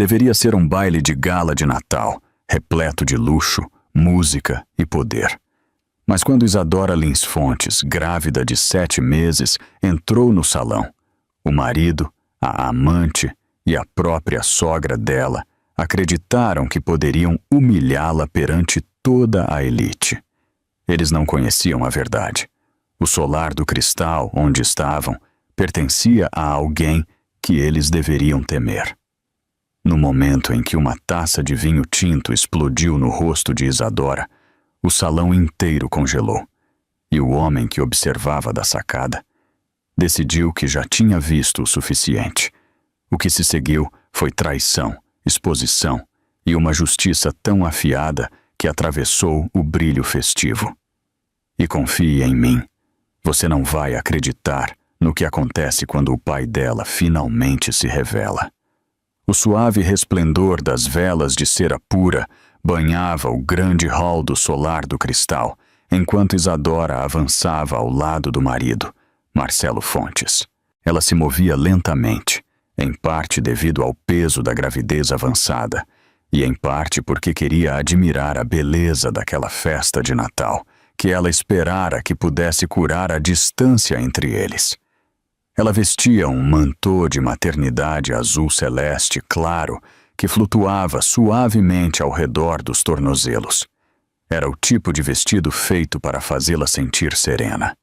Deveria ser um baile de gala de Natal, repleto de luxo, música e poder. Mas quando Isadora Lins Fontes, grávida de 7 meses, entrou no salão, o marido, a amante e a própria sogra dela acreditaram que poderiam humilhá-la perante toda a elite. Eles não conheciam a verdade. O solar do cristal onde estavam pertencia a alguém que eles deveriam temer. No momento em que uma taça de vinho tinto explodiu no rosto de Isadora, o salão inteiro congelou, e o homem que observava da sacada decidiu que já tinha visto o suficiente. O que se seguiu foi traição, exposição e uma justiça tão afiada que atravessou o brilho festivo. E confie em mim, você não vai acreditar no que acontece quando o pai dela finalmente se revela. O suave resplendor das velas de cera pura banhava o grande hall do solar do cristal, enquanto Isadora avançava ao lado do marido, Marcelo Fontes. Ela se movia lentamente, em parte devido ao peso da gravidez avançada, e em parte porque queria admirar a beleza daquela festa de Natal, que ela esperara que pudesse curar a distância entre eles. Ela vestia um mantô de maternidade azul celeste claro que flutuava suavemente ao redor dos tornozelos. Era o tipo de vestido feito para fazê-la sentir serena.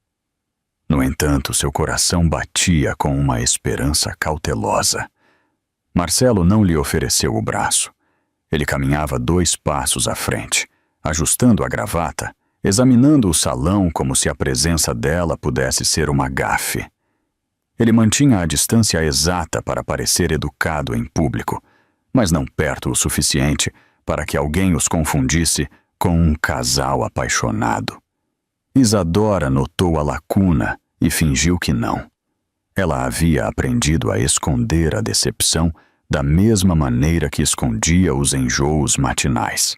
No entanto, seu coração batia com uma esperança cautelosa. Marcelo não lhe ofereceu o braço. Ele caminhava 2 passos à frente, ajustando a gravata, examinando o salão como se a presença dela pudesse ser uma gafe. Ele mantinha a distância exata para parecer educado em público, mas não perto o suficiente para que alguém os confundisse com um casal apaixonado. Isadora notou a lacuna e fingiu que não. Ela havia aprendido a esconder a decepção da mesma maneira que escondia os enjoos matinais.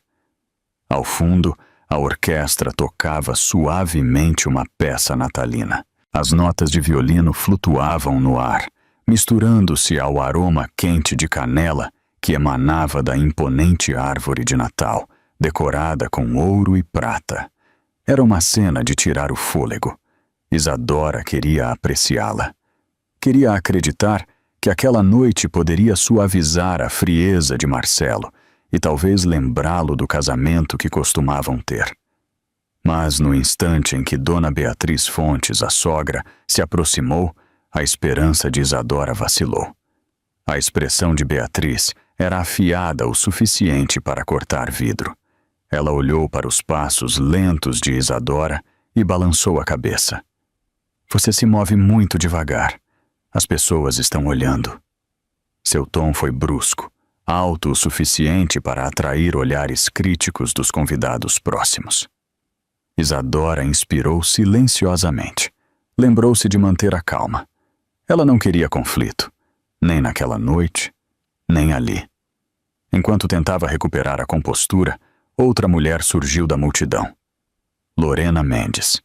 Ao fundo, a orquestra tocava suavemente uma peça natalina. As notas de violino flutuavam no ar, misturando-se ao aroma quente de canela que emanava da imponente árvore de Natal, decorada com ouro e prata. Era uma cena de tirar o fôlego. Isadora queria apreciá-la. Queria acreditar que aquela noite poderia suavizar a frieza de Marcelo e talvez lembrá-lo do casamento que costumavam ter. Mas no instante em que Dona Beatriz Fontes, a sogra, se aproximou, a esperança de Isadora vacilou. A expressão de Beatriz era afiada o suficiente para cortar vidro. Ela olhou para os passos lentos de Isadora e balançou a cabeça. Você se move muito devagar. As pessoas estão olhando. Seu tom foi brusco, alto o suficiente para atrair olhares críticos dos convidados próximos. Isadora inspirou silenciosamente. Lembrou-se de manter a calma. Ela não queria conflito, nem naquela noite, nem ali. Enquanto tentava recuperar a compostura, outra mulher surgiu da multidão. Lorena Mendes.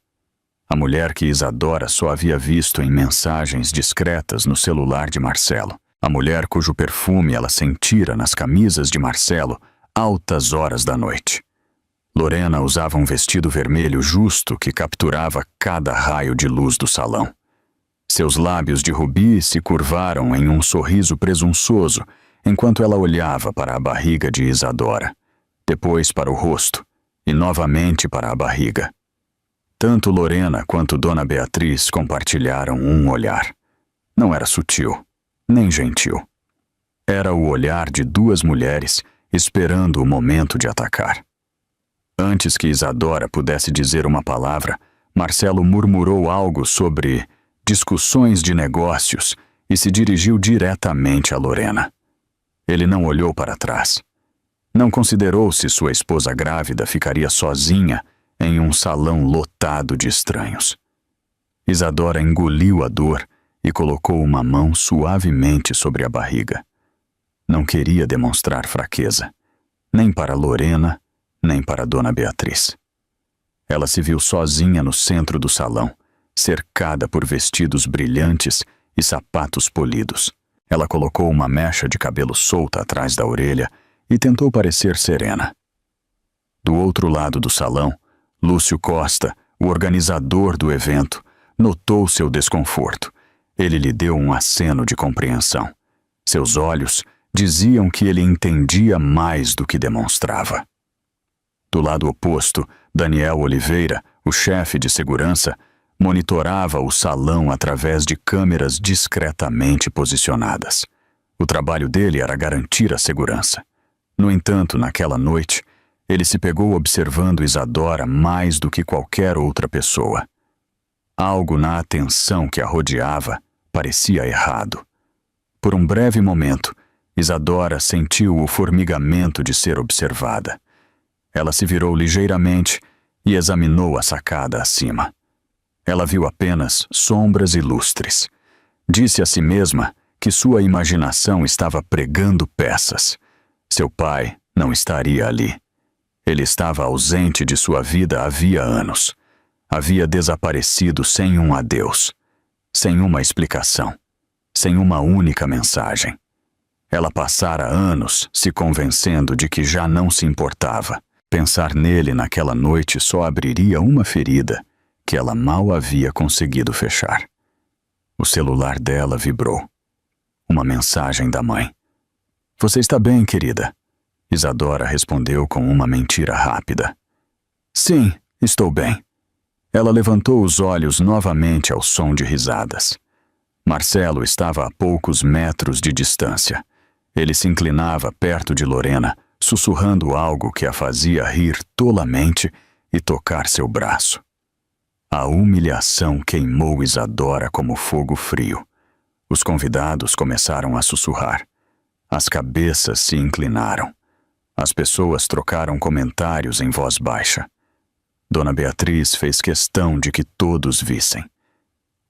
A mulher que Isadora só havia visto em mensagens discretas no celular de Marcelo. A mulher cujo perfume ela sentira nas camisas de Marcelo altas horas da noite. Lorena usava um vestido vermelho justo que capturava cada raio de luz do salão. Seus lábios de rubi se curvaram em um sorriso presunçoso enquanto ela olhava para a barriga de Isadora, depois para o rosto e novamente para a barriga. Tanto Lorena quanto Dona Beatriz compartilharam um olhar. Não era sutil, nem gentil. Era o olhar de 2 mulheres esperando o momento de atacar. Antes que Isadora pudesse dizer uma palavra, Marcelo murmurou algo sobre discussões de negócios e se dirigiu diretamente a Lorena. Ele não olhou para trás. Não considerou se sua esposa grávida ficaria sozinha em um salão lotado de estranhos. Isadora engoliu a dor e colocou uma mão suavemente sobre a barriga. Não queria demonstrar fraqueza, nem para Lorena, nem para Dona Beatriz. Ela se viu sozinha no centro do salão, cercada por vestidos brilhantes e sapatos polidos. Ela colocou uma mecha de cabelo solta atrás da orelha e tentou parecer serena. Do outro lado do salão, Lúcio Costa, o organizador do evento, notou seu desconforto. Ele lhe deu um aceno de compreensão. Seus olhos diziam que ele entendia mais do que demonstrava. Do lado oposto, Daniel Oliveira, o chefe de segurança, monitorava o salão através de câmeras discretamente posicionadas. O trabalho dele era garantir a segurança. No entanto, naquela noite, ele se pegou observando Isadora mais do que qualquer outra pessoa. Algo na atenção que a rodeava parecia errado. Por um breve momento, Isadora sentiu o formigamento de ser observada. Ela se virou ligeiramente e examinou a sacada acima. Ela viu apenas sombras e lustres. Disse a si mesma que sua imaginação estava pregando peças. Seu pai não estaria ali. Ele estava ausente de sua vida havia anos. Havia desaparecido sem um adeus, sem uma explicação, sem uma única mensagem. Ela passara anos se convencendo de que já não se importava. Pensar nele naquela noite só abriria uma ferida que ela mal havia conseguido fechar. O celular dela vibrou. Uma mensagem da mãe. "Você está bem, querida?" Isadora respondeu com uma mentira rápida. "Sim, estou bem." Ela levantou os olhos novamente ao som de risadas. Marcelo estava a poucos metros de distância. Ele se inclinava perto de Lorena, sussurrando algo que a fazia rir tolamente e tocar seu braço. A humilhação queimou Isadora como fogo frio. Os convidados começaram a sussurrar. As cabeças se inclinaram. As pessoas trocaram comentários em voz baixa. Dona Beatriz fez questão de que todos vissem.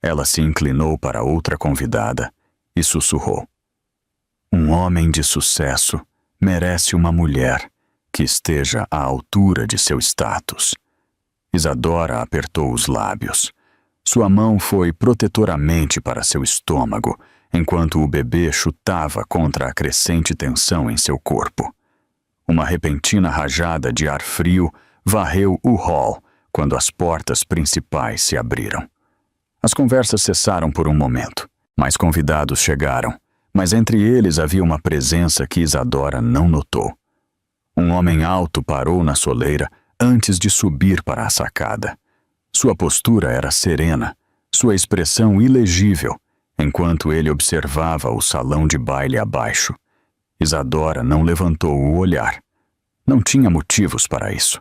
Ela se inclinou para outra convidada e sussurrou. "Um homem de sucesso merece uma mulher que esteja à altura de seu status." Isadora apertou os lábios. Sua mão foi protetoramente para seu estômago, enquanto o bebê chutava contra a crescente tensão em seu corpo. Uma repentina rajada de ar frio varreu o hall quando as portas principais se abriram. As conversas cessaram por um momento. Mais convidados chegaram, mas entre eles havia uma presença que Isadora não notou. Um homem alto parou na soleira antes de subir para a sacada. Sua postura era serena, sua expressão ilegível, enquanto ele observava o salão de baile abaixo. Isadora não levantou o olhar. Não tinha motivos para isso.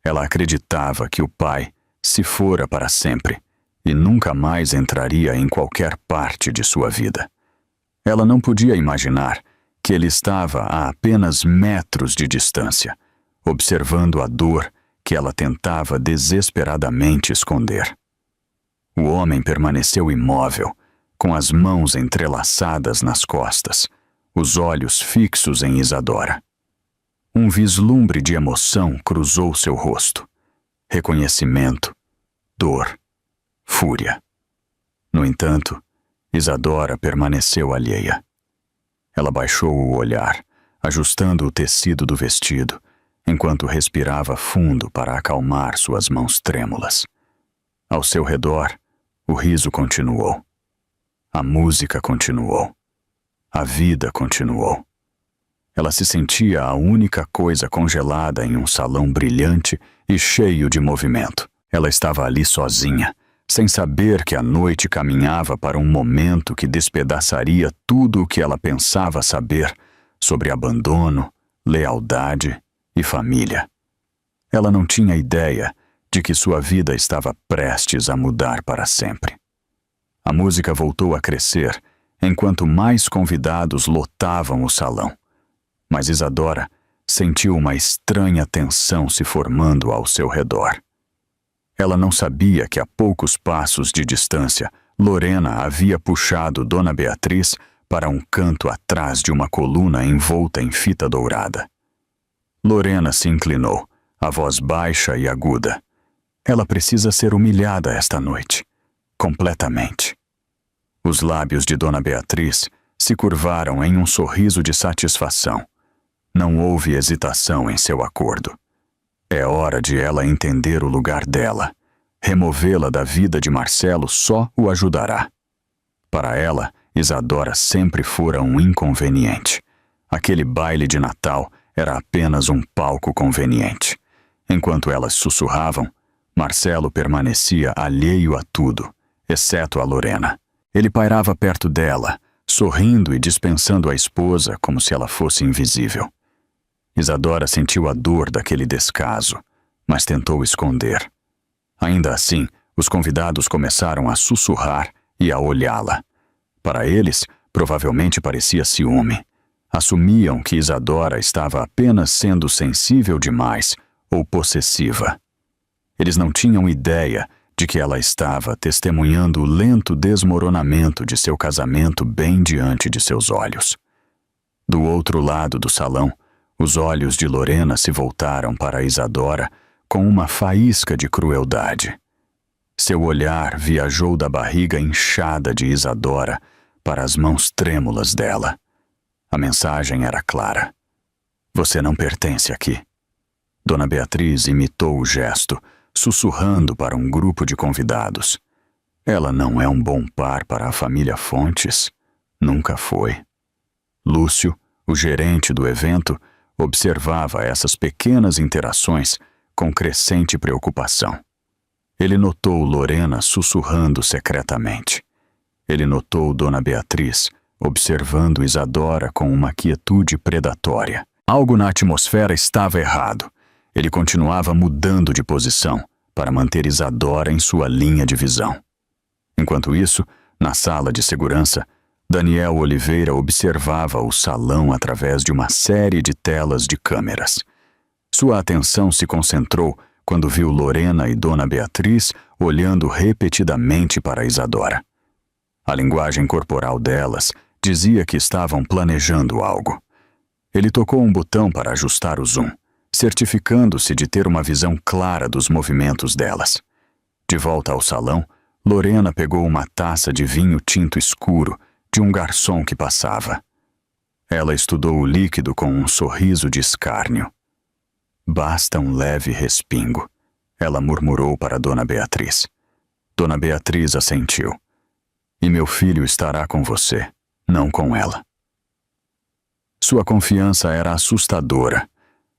Ela acreditava que o pai se fora para sempre e nunca mais entraria em qualquer parte de sua vida. Ela não podia imaginar que ele estava a apenas metros de distância, observando a dor que ela tentava desesperadamente esconder. O homem permaneceu imóvel, com as mãos entrelaçadas nas costas, os olhos fixos em Isadora. Um vislumbre de emoção cruzou seu rosto. Reconhecimento, dor, fúria. No entanto, Isadora permaneceu alheia. Ela baixou o olhar, ajustando o tecido do vestido, enquanto respirava fundo para acalmar suas mãos trêmulas. Ao seu redor, o riso continuou. A música continuou. A vida continuou. Ela se sentia a única coisa congelada em um salão brilhante e cheio de movimento. Ela estava ali sozinha, sem saber que a noite caminhava para um momento que despedaçaria tudo o que ela pensava saber sobre abandono, lealdade e família. Ela não tinha ideia de que sua vida estava prestes a mudar para sempre. A música voltou a crescer enquanto mais convidados lotavam o salão. Mas Isadora sentiu uma estranha tensão se formando ao seu redor. Ela não sabia que a poucos passos de distância, Lorena havia puxado Dona Beatriz para um canto atrás de uma coluna envolta em fita dourada. Lorena se inclinou, a voz baixa e aguda. Ela precisa ser humilhada esta noite, completamente. Os lábios de Dona Beatriz se curvaram em um sorriso de satisfação. Não houve hesitação em seu acordo. É hora de ela entender o lugar dela. Removê-la da vida de Marcelo só o ajudará. Para ela, Isadora sempre fora um inconveniente. Aquele baile de Natal era apenas um palco conveniente. Enquanto elas sussurravam, Marcelo permanecia alheio a tudo, exceto a Lorena. Ele pairava perto dela, sorrindo e dispensando a esposa como se ela fosse invisível. Isadora sentiu a dor daquele descaso, mas tentou esconder. Ainda assim, os convidados começaram a sussurrar e a olhá-la. Para eles, provavelmente parecia ciúme. Assumiam que Isadora estava apenas sendo sensível demais ou possessiva. Eles não tinham ideia de que ela estava testemunhando o lento desmoronamento de seu casamento bem diante de seus olhos. Do outro lado do salão, os olhos de Lorena se voltaram para Isadora com uma faísca de crueldade. Seu olhar viajou da barriga inchada de Isadora para as mãos trêmulas dela. A mensagem era clara. Você não pertence aqui. Dona Beatriz imitou o gesto, sussurrando para um grupo de convidados. Ela não é um bom par para a família Fontes. Nunca foi. Lúcio, o gerente do evento, observava essas pequenas interações com crescente preocupação. Ele notou Lorena sussurrando secretamente. Ele notou Dona Beatriz observando Isadora com uma quietude predatória. Algo na atmosfera estava errado. Ele continuava mudando de posição para manter Isadora em sua linha de visão. Enquanto isso, na sala de segurança, Daniel Oliveira observava o salão através de uma série de telas de câmeras. Sua atenção se concentrou quando viu Lorena e Dona Beatriz olhando repetidamente para Isadora. A linguagem corporal delas dizia que estavam planejando algo. Ele tocou um botão para ajustar o zoom, certificando-se de ter uma visão clara dos movimentos delas. De volta ao salão, Lorena pegou uma taça de vinho tinto escuro de um garçom que passava. Ela estudou o líquido com um sorriso de escárnio. Basta um leve respingo, ela murmurou para Dona Beatriz. Dona Beatriz assentiu. E meu filho estará com você, não com ela. Sua confiança era assustadora.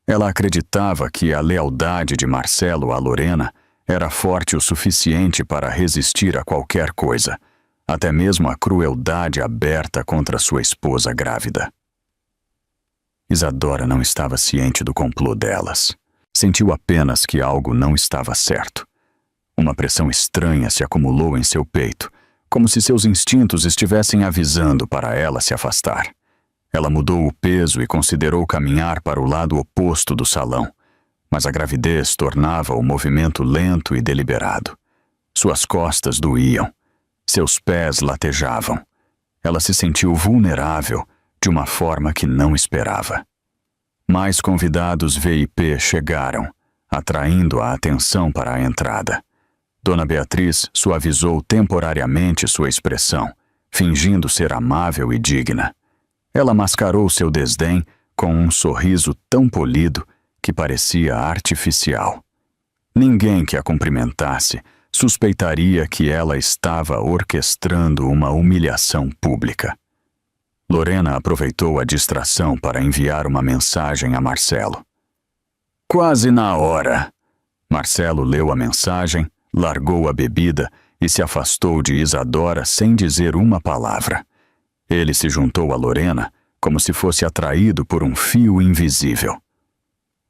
Ela acreditava que a lealdade de Marcelo a Lorena era forte o suficiente para resistir a qualquer coisa, até mesmo a crueldade aberta contra sua esposa grávida. Isadora não estava ciente do complô delas. Sentiu apenas que algo não estava certo. Uma pressão estranha se acumulou em seu peito, como se seus instintos estivessem avisando para ela se afastar. Ela mudou o peso e considerou caminhar para o lado oposto do salão, mas a gravidez tornava o movimento lento e deliberado. Suas costas doíam, seus pés latejavam. Ela se sentiu vulnerável de uma forma que não esperava. Mais convidados VIP chegaram, atraindo a atenção para a entrada. Dona Beatriz suavizou temporariamente sua expressão, fingindo ser amável e digna. Ela mascarou seu desdém com um sorriso tão polido que parecia artificial. Ninguém que a cumprimentasse suspeitaria que ela estava orquestrando uma humilhação pública. Lorena aproveitou a distração para enviar uma mensagem a Marcelo. Quase na hora. Marcelo leu a mensagem, largou a bebida e se afastou de Isadora sem dizer uma palavra. Ele se juntou a Lorena como se fosse atraído por um fio invisível.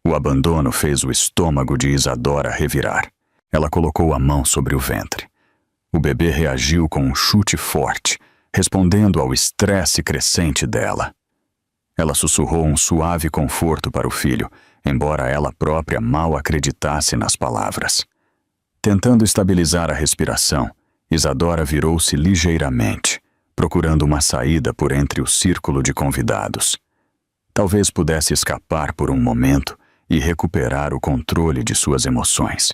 O abandono fez o estômago de Isadora revirar. Ela colocou a mão sobre o ventre. O bebê reagiu com um chute forte, respondendo ao estresse crescente dela. Ela sussurrou um suave conforto para o filho, embora ela própria mal acreditasse nas palavras. Tentando estabilizar a respiração, Isadora virou-se ligeiramente, procurando uma saída por entre o círculo de convidados. Talvez pudesse escapar por um momento e recuperar o controle de suas emoções.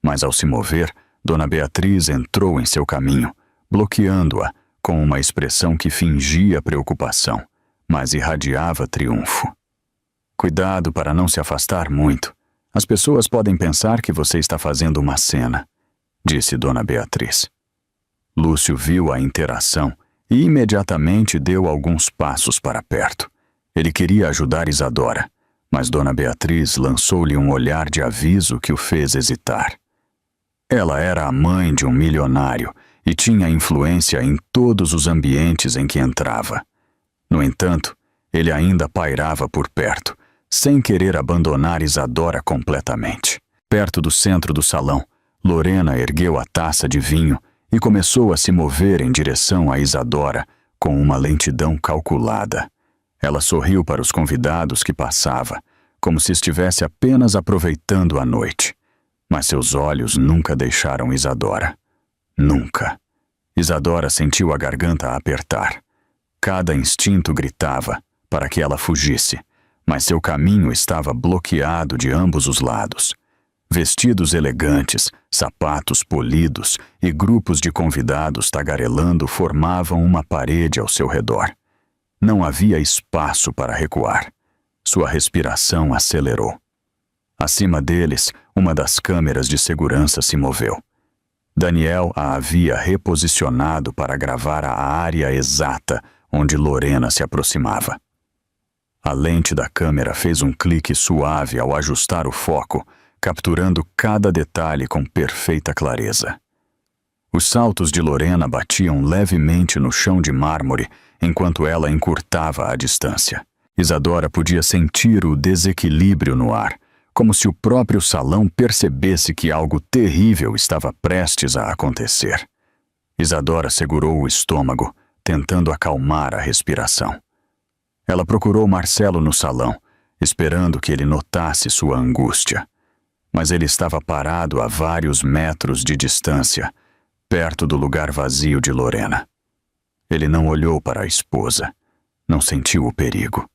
Mas ao se mover, Dona Beatriz entrou em seu caminho, bloqueando-a com uma expressão que fingia preocupação, mas irradiava triunfo. Cuidado para não se afastar muito. As pessoas podem pensar que você está fazendo uma cena, disse Dona Beatriz. Lúcio viu a interação e imediatamente deu alguns passos para perto. Ele queria ajudar Isadora, mas Dona Beatriz lançou-lhe um olhar de aviso que o fez hesitar. Ela era a mãe de um milionário e tinha influência em todos os ambientes em que entrava. No entanto, ele ainda pairava por perto, sem querer abandonar Isadora completamente. Perto do centro do salão, Lorena ergueu a taça de vinho e começou a se mover em direção a Isadora com uma lentidão calculada. Ela sorriu para os convidados que passava, como se estivesse apenas aproveitando a noite. Mas seus olhos nunca deixaram Isadora. Nunca. Isadora sentiu a garganta apertar. Cada instinto gritava para que ela fugisse, mas seu caminho estava bloqueado de ambos os lados. Vestidos elegantes, sapatos polidos e grupos de convidados tagarelando formavam uma parede ao seu redor. Não havia espaço para recuar. Sua respiração acelerou. Acima deles, uma das câmeras de segurança se moveu. Daniel a havia reposicionado para gravar a área exata onde Lorena se aproximava. A lente da câmera fez um clique suave ao ajustar o foco, capturando cada detalhe com perfeita clareza. Os saltos de Lorena batiam levemente no chão de mármore enquanto ela encurtava a distância. Isadora podia sentir o desequilíbrio no ar, como se o próprio salão percebesse que algo terrível estava prestes a acontecer. Isadora segurou o estômago, tentando acalmar a respiração. Ela procurou Marcelo no salão, esperando que ele notasse sua angústia. Mas ele estava parado a vários metros de distância, perto do lugar vazio de Lorena. Ele não olhou para a esposa, não sentiu o perigo.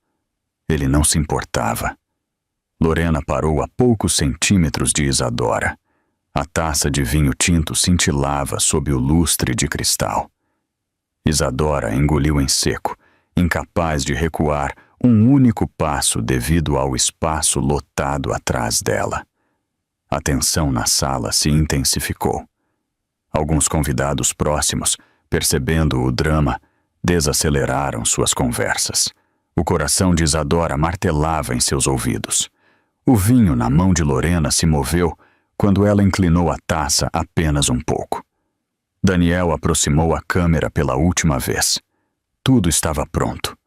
Ele não se importava. Lorena parou a poucos centímetros de Isadora. A taça de vinho tinto cintilava sob o lustre de cristal. Isadora engoliu em seco, incapaz de recuar um único passo devido ao espaço lotado atrás dela. A tensão na sala se intensificou. Alguns convidados próximos, percebendo o drama, desaceleraram suas conversas. O coração de Isadora martelava em seus ouvidos. O vinho na mão de Lorena se moveu quando ela inclinou a taça apenas um pouco. Daniel aproximou a câmera pela última vez. Tudo estava pronto.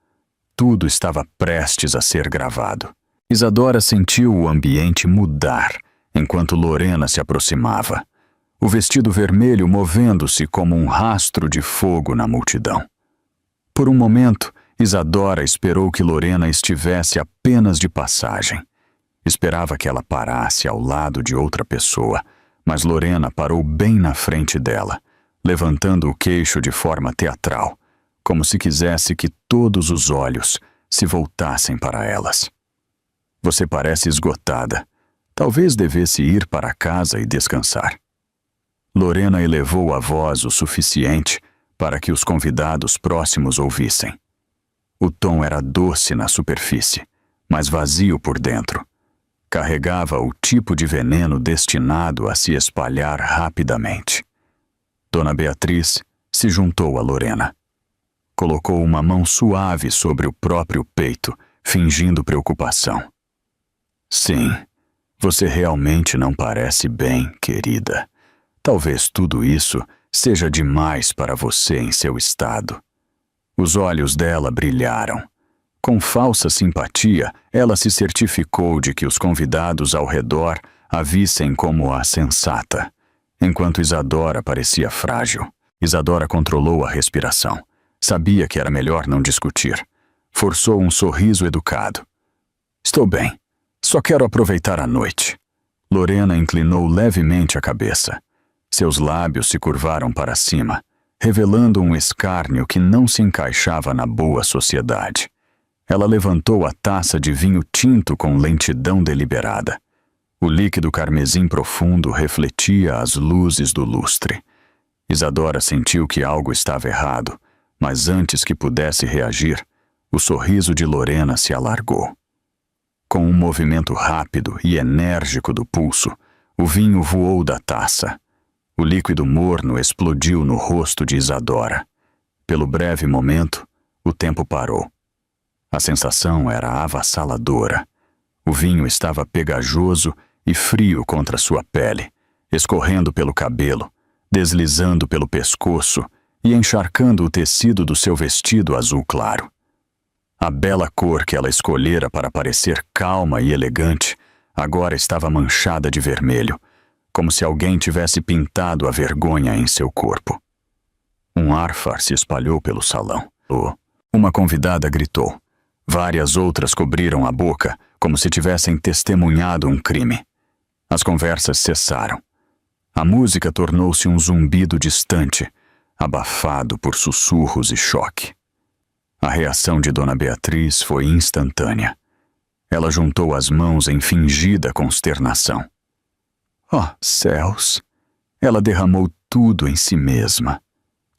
Tudo estava prestes a ser gravado. Isadora sentiu o ambiente mudar enquanto Lorena se aproximava, o vestido vermelho movendo-se como um rastro de fogo na multidão. Por um momento, Isadora esperou que Lorena estivesse apenas de passagem. Esperava que ela parasse ao lado de outra pessoa, mas Lorena parou bem na frente dela, levantando o queixo de forma teatral, como se quisesse que todos os olhos se voltassem para elas. Você parece esgotada. Talvez devesse ir para casa e descansar. Lorena elevou a voz o suficiente para que os convidados próximos ouvissem. O tom era doce na superfície, mas vazio por dentro. Carregava o tipo de veneno destinado a se espalhar rapidamente. Dona Beatriz se juntou a Lorena. Colocou uma mão suave sobre o próprio peito, fingindo preocupação. Sim, você realmente não parece bem, querida. Talvez tudo isso seja demais para você em seu estado. Os olhos dela brilharam. Com falsa simpatia, ela se certificou de que os convidados ao redor a vissem como a sensata, enquanto Isadora parecia frágil. Isadora controlou a respiração. Sabia que era melhor não discutir. Forçou um sorriso educado. Estou bem. Só quero aproveitar a noite. Lorena inclinou levemente a cabeça. Seus lábios se curvaram para cima, revelando um escárnio que não se encaixava na boa sociedade. Ela levantou a taça de vinho tinto com lentidão deliberada. O líquido carmesim profundo refletia as luzes do lustre. Isadora sentiu que algo estava errado, mas antes que pudesse reagir, o sorriso de Lorena se alargou. Com um movimento rápido e enérgico do pulso, o vinho voou da taça. O líquido morno explodiu no rosto de Isadora. Pelo breve momento, o tempo parou. A sensação era avassaladora. O vinho estava pegajoso e frio contra sua pele, escorrendo pelo cabelo, deslizando pelo pescoço e encharcando o tecido do seu vestido azul claro. A bela cor que ela escolhera para parecer calma e elegante agora estava manchada de vermelho, como se alguém tivesse pintado a vergonha em seu corpo. Um árfar se espalhou pelo salão. Uma convidada gritou. Várias outras cobriram a boca, como se tivessem testemunhado um crime. As conversas cessaram. A música tornou-se um zumbido distante, abafado por sussurros e choque. A reação de Dona Beatriz foi instantânea. Ela juntou as mãos em fingida consternação. Oh, céus! Ela derramou tudo em si mesma.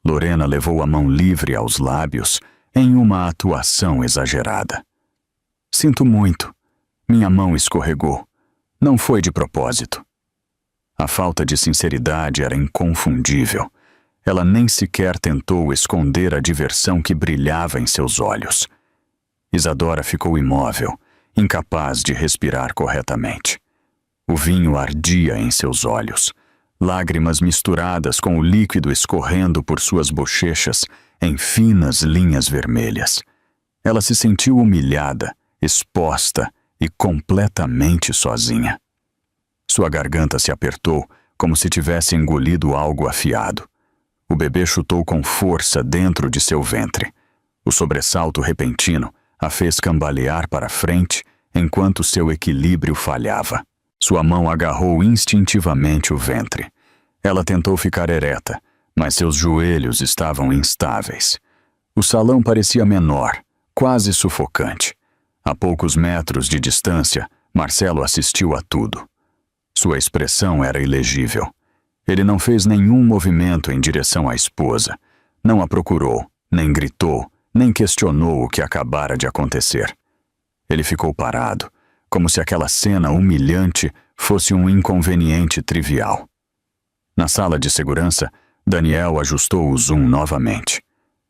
Lorena levou a mão livre aos lábios em uma atuação exagerada. Sinto muito. Minha mão escorregou. Não foi de propósito. A falta de sinceridade era inconfundível. Ela nem sequer tentou esconder a diversão que brilhava em seus olhos. Isadora ficou imóvel, incapaz de respirar corretamente. O vinho ardia em seus olhos, lágrimas misturadas com o líquido escorrendo por suas bochechas em finas linhas vermelhas. Ela se sentiu humilhada, exposta e completamente sozinha. Sua garganta se apertou como se tivesse engolido algo afiado. O bebê chutou com força dentro de seu ventre. O sobressalto repentino a fez cambalear para frente enquanto seu equilíbrio falhava. Sua mão agarrou instintivamente o ventre. Ela tentou ficar ereta, mas seus joelhos estavam instáveis. O salão parecia menor, quase sufocante. A poucos metros de distância, Marcelo assistiu a tudo. Sua expressão era ilegível. Ele não fez nenhum movimento em direção à esposa. Não a procurou, nem gritou, nem questionou o que acabara de acontecer. Ele ficou parado, como se aquela cena humilhante fosse um inconveniente trivial. Na sala de segurança, Daniel ajustou o zoom novamente.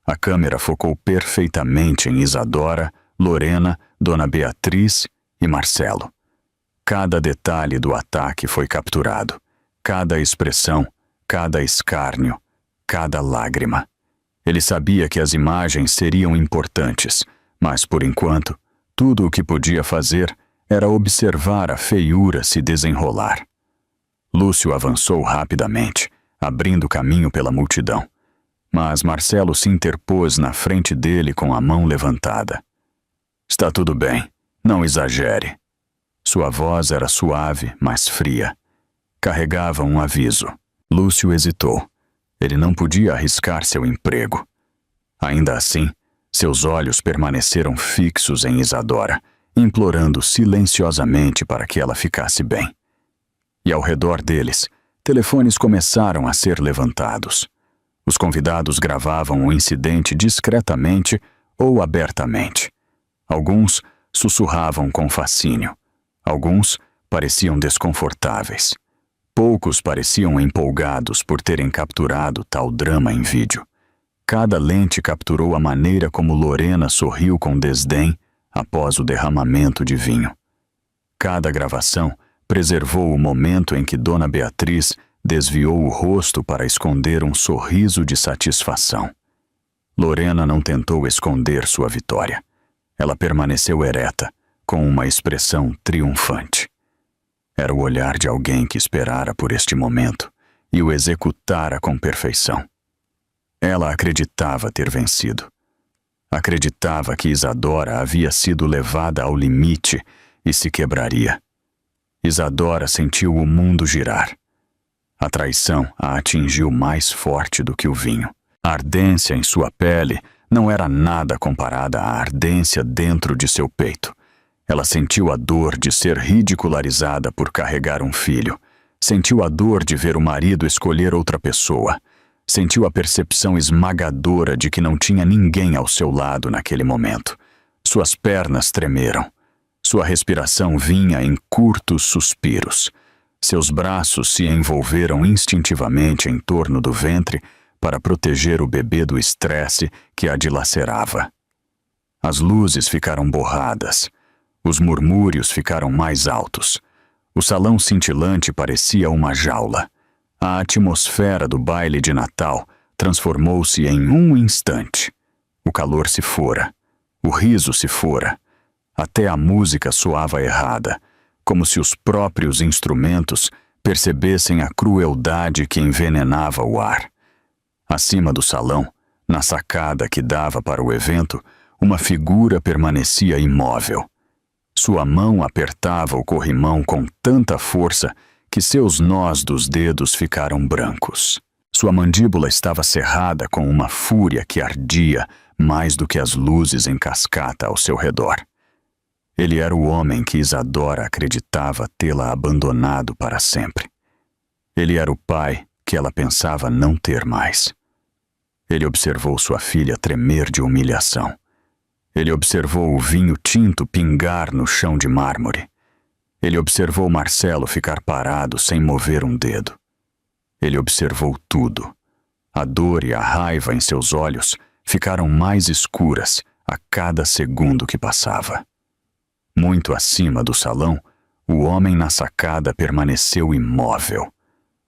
A câmera focou perfeitamente em Isadora, Lorena, Dona Beatriz e Marcelo. Cada detalhe do ataque foi capturado. Cada expressão, cada escárnio, cada lágrima. Ele sabia que as imagens seriam importantes, mas, por enquanto, tudo o que podia fazer era observar a feiura se desenrolar. Lúcio avançou rapidamente, abrindo caminho pela multidão. Mas Marcelo se interpôs na frente dele com a mão levantada. Está tudo bem, não exagere. Sua voz era suave, mas fria. Carregava um aviso. Lúcio hesitou. Ele não podia arriscar seu emprego. Ainda assim, seus olhos permaneceram fixos em Isadora, implorando silenciosamente para que ela ficasse bem. E ao redor deles, telefones começaram a ser levantados. Os convidados gravavam o incidente discretamente ou abertamente. Alguns sussurravam com fascínio. Alguns pareciam desconfortáveis. Poucos pareciam empolgados por terem capturado tal drama em vídeo. Cada lente capturou a maneira como Lorena sorriu com desdém após o derramamento de vinho. Cada gravação preservou o momento em que Dona Beatriz desviou o rosto para esconder um sorriso de satisfação. Lorena não tentou esconder sua vitória. Ela permaneceu ereta, com uma expressão triunfante. Era o olhar de alguém que esperara por este momento e o executara com perfeição. Ela acreditava ter vencido. Acreditava que Isadora havia sido levada ao limite e se quebraria. Isadora sentiu o mundo girar. A traição a atingiu mais forte do que o vinho. A ardência em sua pele não era nada comparada à ardência dentro de seu peito. Ela sentiu a dor de ser ridicularizada por carregar um filho. Sentiu a dor de ver o marido escolher outra pessoa. Sentiu a percepção esmagadora de que não tinha ninguém ao seu lado naquele momento. Suas pernas tremeram. Sua respiração vinha em curtos suspiros. Seus braços se envolveram instintivamente em torno do ventre para proteger o bebê do estresse que a dilacerava. As luzes ficaram borradas. Os murmúrios ficaram mais altos. O salão cintilante parecia uma jaula. A atmosfera do baile de Natal transformou-se em um instante. O calor se fora. O riso se fora. Até a música soava errada, como se os próprios instrumentos percebessem a crueldade que envenenava o ar. Acima do salão, na sacada que dava para o evento, uma figura permanecia imóvel. Sua mão apertava o corrimão com tanta força que seus nós dos dedos ficaram brancos. Sua mandíbula estava cerrada com uma fúria que ardia mais do que as luzes em cascata ao seu redor. Ele era o homem que Isadora acreditava tê-la abandonado para sempre. Ele era o pai que ela pensava não ter mais. Ele observou sua filha tremer de humilhação. Ele observou o vinho tinto pingar no chão de mármore. Ele observou Marcelo ficar parado sem mover um dedo. Ele observou tudo. A dor e a raiva em seus olhos ficaram mais escuras a cada segundo que passava. Muito acima do salão, o homem na sacada permaneceu imóvel.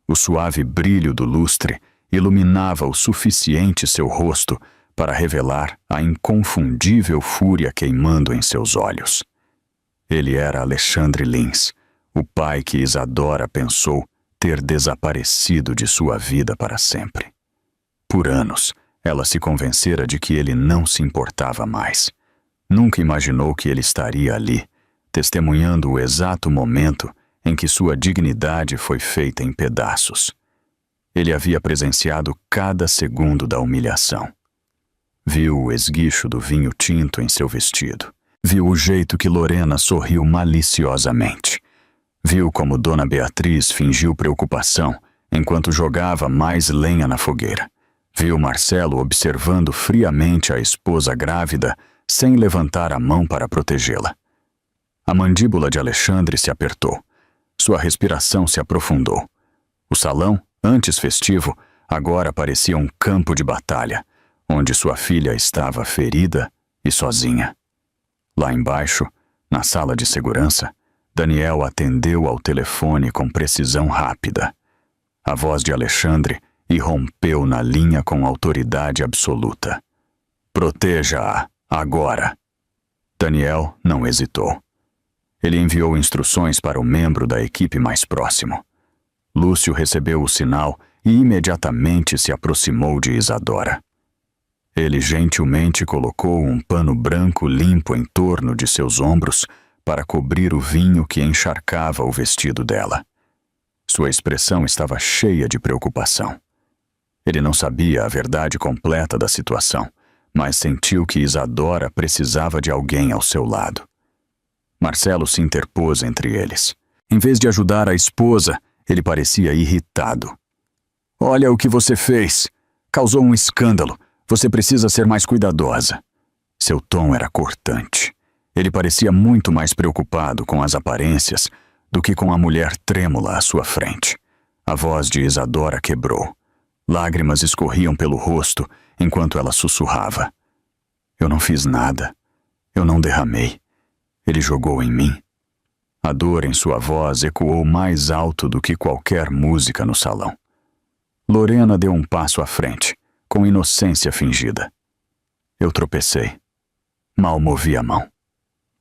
O suave brilho do lustre iluminava o suficiente seu rosto para revelar a inconfundível fúria queimando em seus olhos. Ele era Alexandre Lins, o pai que Isadora pensou ter desaparecido de sua vida para sempre. Por anos, ela se convencera de que ele não se importava mais. Nunca imaginou que ele estaria ali, testemunhando o exato momento em que sua dignidade foi feita em pedaços. Ele havia presenciado cada segundo da humilhação. Viu o esguicho do vinho tinto em seu vestido. Viu o jeito que Lorena sorriu maliciosamente. Viu como Dona Beatriz fingiu preocupação enquanto jogava mais lenha na fogueira. Viu Marcelo observando friamente a esposa grávida sem levantar a mão para protegê-la. A mandíbula de Alexandre se apertou. Sua respiração se aprofundou. O salão, antes festivo, agora parecia um campo de batalha, onde sua filha estava ferida e sozinha. Lá embaixo, na sala de segurança, Daniel atendeu ao telefone com precisão rápida. A voz de Alexandre irrompeu na linha com autoridade absoluta. Proteja-a, agora. Daniel não hesitou. Ele enviou instruções para o membro da equipe mais próximo. Lúcio recebeu o sinal e imediatamente se aproximou de Isadora. Ele gentilmente colocou um pano branco limpo em torno de seus ombros para cobrir o vinho que encharcava o vestido dela. Sua expressão estava cheia de preocupação. Ele não sabia a verdade completa da situação, mas sentiu que Isadora precisava de alguém ao seu lado. Marcelo se interpôs entre eles. Em vez de ajudar a esposa, ele parecia irritado. "Olha o que você fez! Causou um escândalo! Você precisa ser mais cuidadosa." Seu tom era cortante. Ele parecia muito mais preocupado com as aparências do que com a mulher trêmula à sua frente. A voz de Isadora quebrou. Lágrimas escorriam pelo rosto enquanto ela sussurrava. "Eu não fiz nada. Eu não derramei. Ele jogou em mim." A dor em sua voz ecoou mais alto do que qualquer música no salão. Lorena deu um passo à frente, com inocência fingida. "Eu tropecei. Mal movi a mão."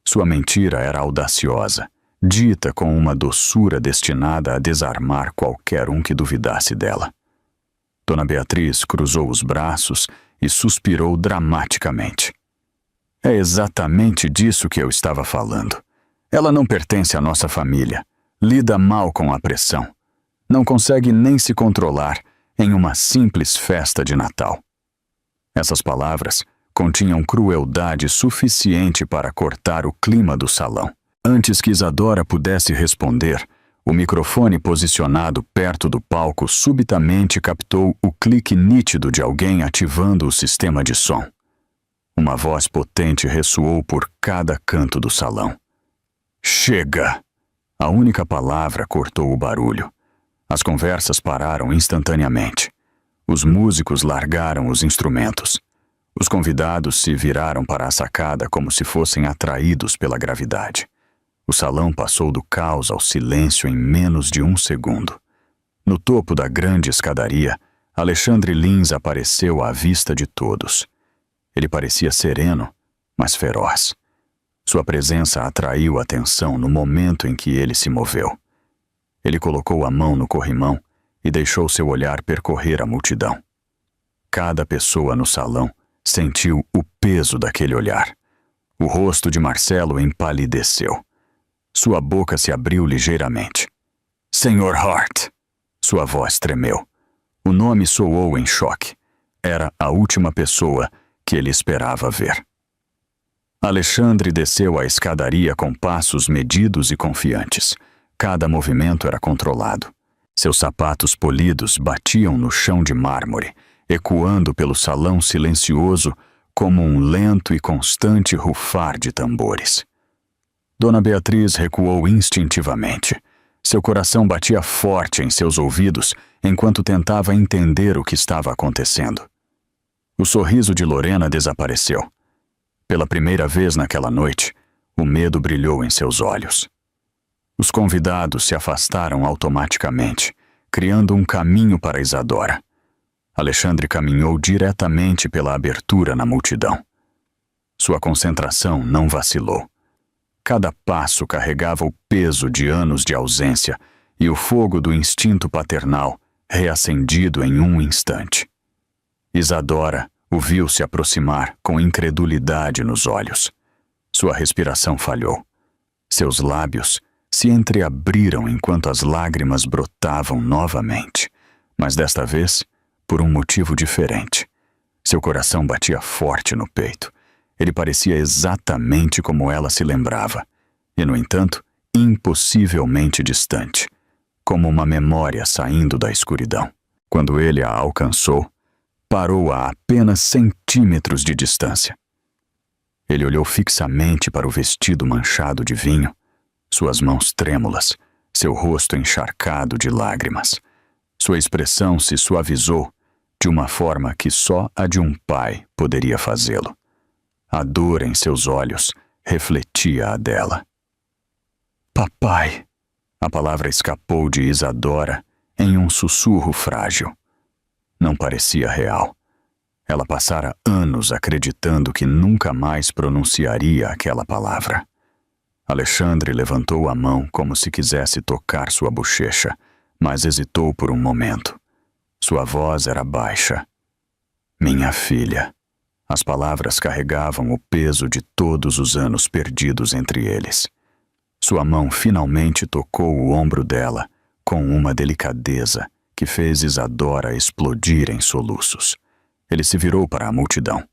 Sua mentira era audaciosa, dita com uma doçura destinada a desarmar qualquer um que duvidasse dela. Dona Beatriz cruzou os braços e suspirou dramaticamente. "É exatamente disso que eu estava falando. Ela não pertence à nossa família. Lida mal com a pressão. Não consegue nem se controlar em uma simples festa de Natal." Essas palavras continham crueldade suficiente para cortar o clima do salão. Antes que Isadora pudesse responder, O microfone posicionado perto do palco subitamente captou o clique nítido de alguém ativando o sistema de som. Uma voz potente ressoou por cada canto do salão. Chega! A única palavra cortou o barulho. As conversas pararam instantaneamente. Os músicos largaram os instrumentos. Os convidados se viraram para a sacada como se fossem atraídos pela gravidade. O salão passou do caos ao silêncio em menos de 1 segundo. No topo da grande escadaria, Alexandre Lins apareceu à vista de todos. Ele parecia sereno, mas feroz. Sua presença atraiu a atenção no momento em que ele se moveu. Ele colocou a mão no corrimão e deixou seu olhar percorrer a multidão. Cada pessoa no salão sentiu o peso daquele olhar. O rosto de Marcelo empalideceu. Sua boca se abriu ligeiramente. Senhor Hart! Sua voz tremeu. O nome soou em choque. Era a última pessoa que ele esperava ver. Alexandre desceu a escadaria com passos medidos e confiantes. Cada movimento era controlado. Seus sapatos polidos batiam no chão de mármore, ecoando pelo salão silencioso como um lento e constante rufar de tambores. Dona Beatriz recuou instintivamente. Seu coração batia forte em seus ouvidos enquanto tentava entender o que estava acontecendo. O sorriso de Lorena desapareceu. Pela primeira vez naquela noite, o medo brilhou em seus olhos. Os convidados se afastaram automaticamente, criando um caminho para Isadora. Alexandre caminhou diretamente pela abertura na multidão. Sua concentração não vacilou. Cada passo carregava o peso de anos de ausência e o fogo do instinto paternal reacendido em um instante. Isadora o viu se aproximar com incredulidade nos olhos. Sua respiração falhou. Seus lábios se entreabriram enquanto as lágrimas brotavam novamente, mas desta vez por um motivo diferente. Seu coração batia forte no peito. Ele parecia exatamente como ela se lembrava, e, no entanto, impossivelmente distante, como uma memória saindo da escuridão. Quando ele a alcançou, parou a apenas centímetros de distância. Ele olhou fixamente para o vestido manchado de vinho, suas mãos trêmulas, seu rosto encharcado de lágrimas. Sua expressão se suavizou de uma forma que só a de um pai poderia fazê-lo. A dor em seus olhos refletia a dela. Papai! A palavra escapou de Isadora em um sussurro frágil. Não parecia real. Ela passara anos acreditando que nunca mais pronunciaria aquela palavra. Alexandre levantou a mão como se quisesse tocar sua bochecha, mas hesitou por um momento. Sua voz era baixa. Minha filha. As palavras carregavam o peso de todos os anos perdidos entre eles. Sua mão finalmente tocou o ombro dela com uma delicadeza que fez Isadora explodir em soluços. Ele se virou para a multidão,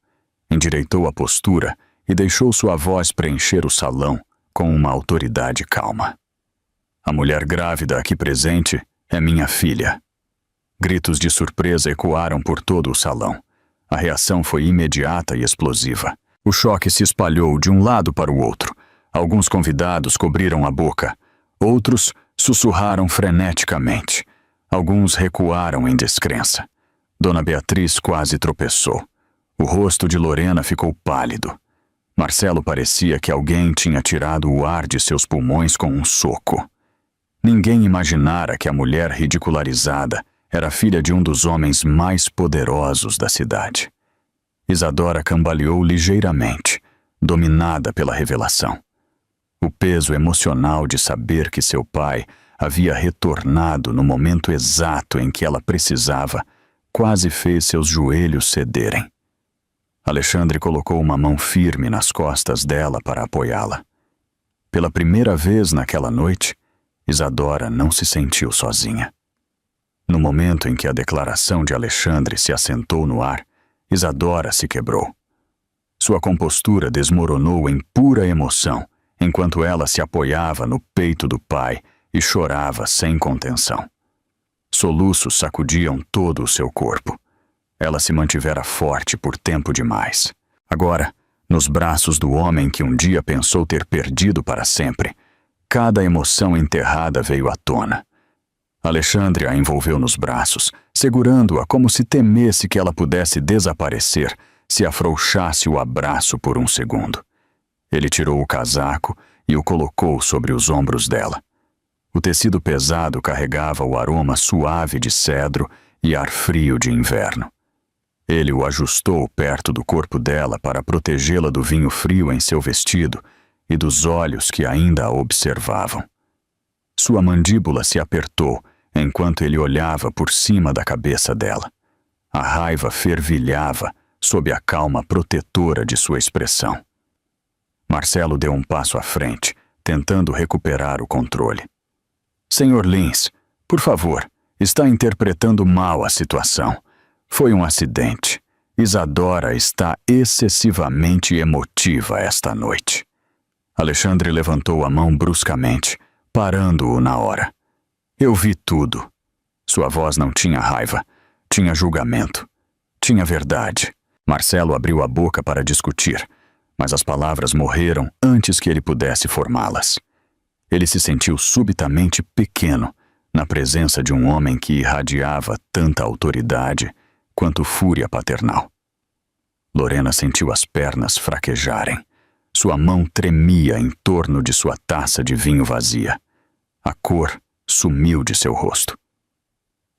endireitou a postura e deixou sua voz preencher o salão com uma autoridade calma. A mulher grávida aqui presente é minha filha. Gritos de surpresa ecoaram por todo o salão. A reação foi imediata e explosiva. O choque se espalhou de um lado para o outro. Alguns convidados cobriram a boca. Outros sussurraram freneticamente. Alguns recuaram em descrença. Dona Beatriz quase tropeçou. O rosto de Lorena ficou pálido. Marcelo parecia que alguém tinha tirado o ar de seus pulmões com um soco. Ninguém imaginara que a mulher ridicularizada era filha de um dos homens mais poderosos da cidade. Isadora cambaleou ligeiramente, dominada pela revelação. O peso emocional de saber que seu pai havia retornado no momento exato em que ela precisava quase fez seus joelhos cederem. Alexandre colocou uma mão firme nas costas dela para apoiá-la. Pela primeira vez naquela noite, Isadora não se sentiu sozinha. No momento em que a declaração de Alexandre se assentou no ar, Isadora se quebrou. Sua compostura desmoronou em pura emoção, enquanto ela se apoiava no peito do pai e chorava sem contenção. Soluços sacudiam todo o seu corpo. Ela se mantivera forte por tempo demais. Agora, nos braços do homem que um dia pensou ter perdido para sempre, cada emoção enterrada veio à tona. Alexandre a envolveu nos braços, segurando-a como se temesse que ela pudesse desaparecer se afrouxasse o abraço por um segundo. Ele tirou o casaco e o colocou sobre os ombros dela. O tecido pesado carregava o aroma suave de cedro e ar frio de inverno. Ele o ajustou perto do corpo dela para protegê-la do vinho frio em seu vestido e dos olhos que ainda a observavam. Sua mandíbula se apertou enquanto ele olhava por cima da cabeça dela. A raiva fervilhava sob a calma protetora de sua expressão. Marcelo deu um passo à frente, tentando recuperar o controle. Senhor Lins, por favor, está interpretando mal a situação. Foi um acidente. Isadora está excessivamente emotiva esta noite. Alexandre levantou a mão bruscamente, parando-o na hora. Eu vi tudo. Sua voz não tinha raiva, tinha julgamento, tinha verdade. Marcelo abriu a boca para discutir, mas as palavras morreram antes que ele pudesse formá-las. Ele se sentiu subitamente pequeno na presença de um homem que irradiava tanta autoridade quanto fúria paternal. Lorena sentiu as pernas fraquejarem. Sua mão tremia em torno de sua taça de vinho vazia. A cor sumiu de seu rosto.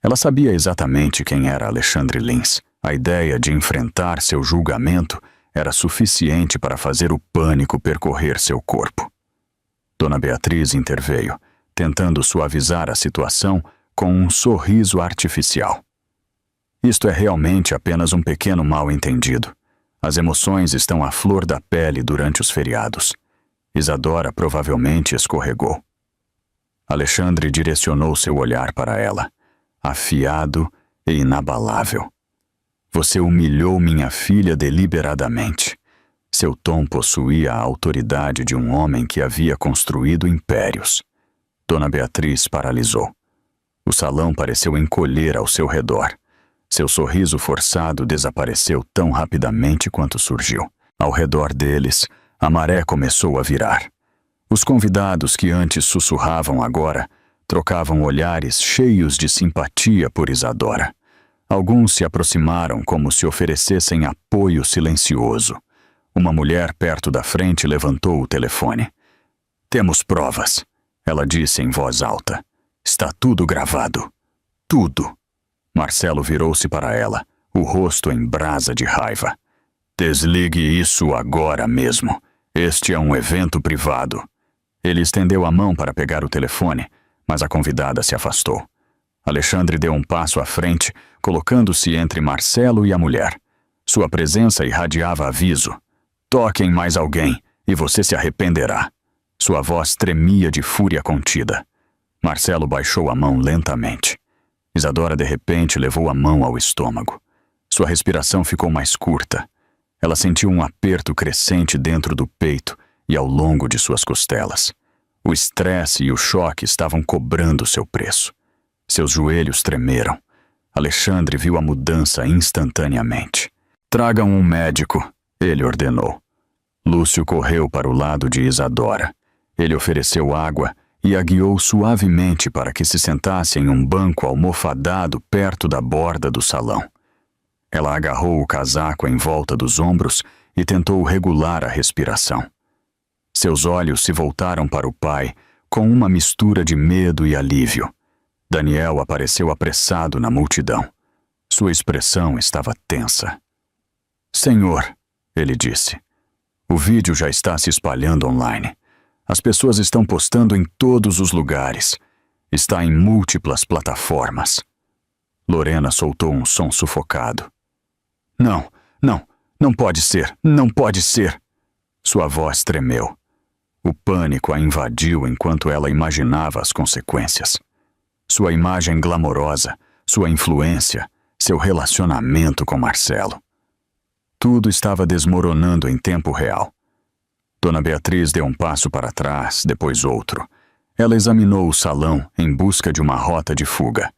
Ela sabia exatamente quem era Alexandre Lins. A ideia de enfrentar seu julgamento era suficiente para fazer o pânico percorrer seu corpo. Dona Beatriz interveio, tentando suavizar a situação com um sorriso artificial. Isto é realmente apenas um pequeno mal-entendido. As emoções estão à flor da pele durante os feriados. Isadora provavelmente escorregou. Alexandre direcionou seu olhar para ela, afiado e inabalável. Você humilhou minha filha deliberadamente. Seu tom possuía a autoridade de um homem que havia construído impérios. Dona Beatriz paralisou. O salão pareceu encolher ao seu redor. Seu sorriso forçado desapareceu tão rapidamente quanto surgiu. Ao redor deles, a maré começou a virar. Os convidados que antes sussurravam agora trocavam olhares cheios de simpatia por Isadora. Alguns se aproximaram como se oferecessem apoio silencioso. Uma mulher perto da frente levantou o telefone. Temos provas, ela disse em voz alta. Está tudo gravado. Tudo. Marcelo virou-se para ela, o rosto em brasa de raiva. Desligue isso agora mesmo. Este é um evento privado. Ele estendeu a mão para pegar o telefone, mas a convidada se afastou. Alexandre deu um passo à frente, colocando-se entre Marcelo e a mulher. Sua presença irradiava aviso. Toque em mais alguém, e você se arrependerá. Sua voz tremia de fúria contida. Marcelo baixou a mão lentamente. Isadora de repente levou a mão ao estômago. Sua respiração ficou mais curta. Ela sentiu um aperto crescente dentro do peito e ao longo de suas costelas. O estresse e o choque estavam cobrando seu preço. Seus joelhos tremeram. Alexandre viu a mudança instantaneamente. Tragam um médico, ele ordenou. Lúcio correu para o lado de Isadora. Ele ofereceu água e a guiou suavemente para que se sentasse em um banco almofadado perto da borda do salão. Ela agarrou o casaco em volta dos ombros e tentou regular a respiração. Seus olhos se voltaram para o pai com uma mistura de medo e alívio. Daniel apareceu apressado na multidão. Sua expressão estava tensa. Senhor, ele disse, o vídeo já está se espalhando online. As pessoas estão postando em todos os lugares. Está em múltiplas plataformas. Lorena soltou um som sufocado. Não pode ser, não pode ser. Sua voz tremeu. O pânico a invadiu enquanto ela imaginava as consequências. Sua imagem glamourosa, sua influência, seu relacionamento com Marcelo. Tudo estava desmoronando em tempo real. Dona Beatriz deu um passo para trás, depois outro. Ela examinou o salão em busca de uma rota de fuga.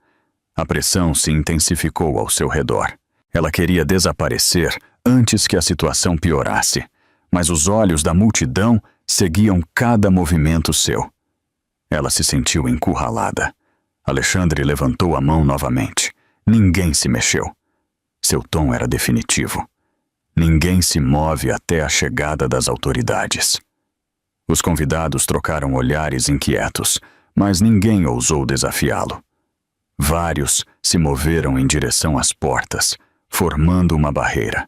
A pressão se intensificou ao seu redor. Ela queria desaparecer antes que a situação piorasse, mas os olhos da multidão seguiam cada movimento seu. Ela se sentiu encurralada. Alexandre levantou a mão novamente. Ninguém se mexeu. Seu tom era definitivo. Ninguém se move até a chegada das autoridades. Os convidados trocaram olhares inquietos, mas ninguém ousou desafiá-lo. Vários se moveram em direção às portas, formando uma barreira.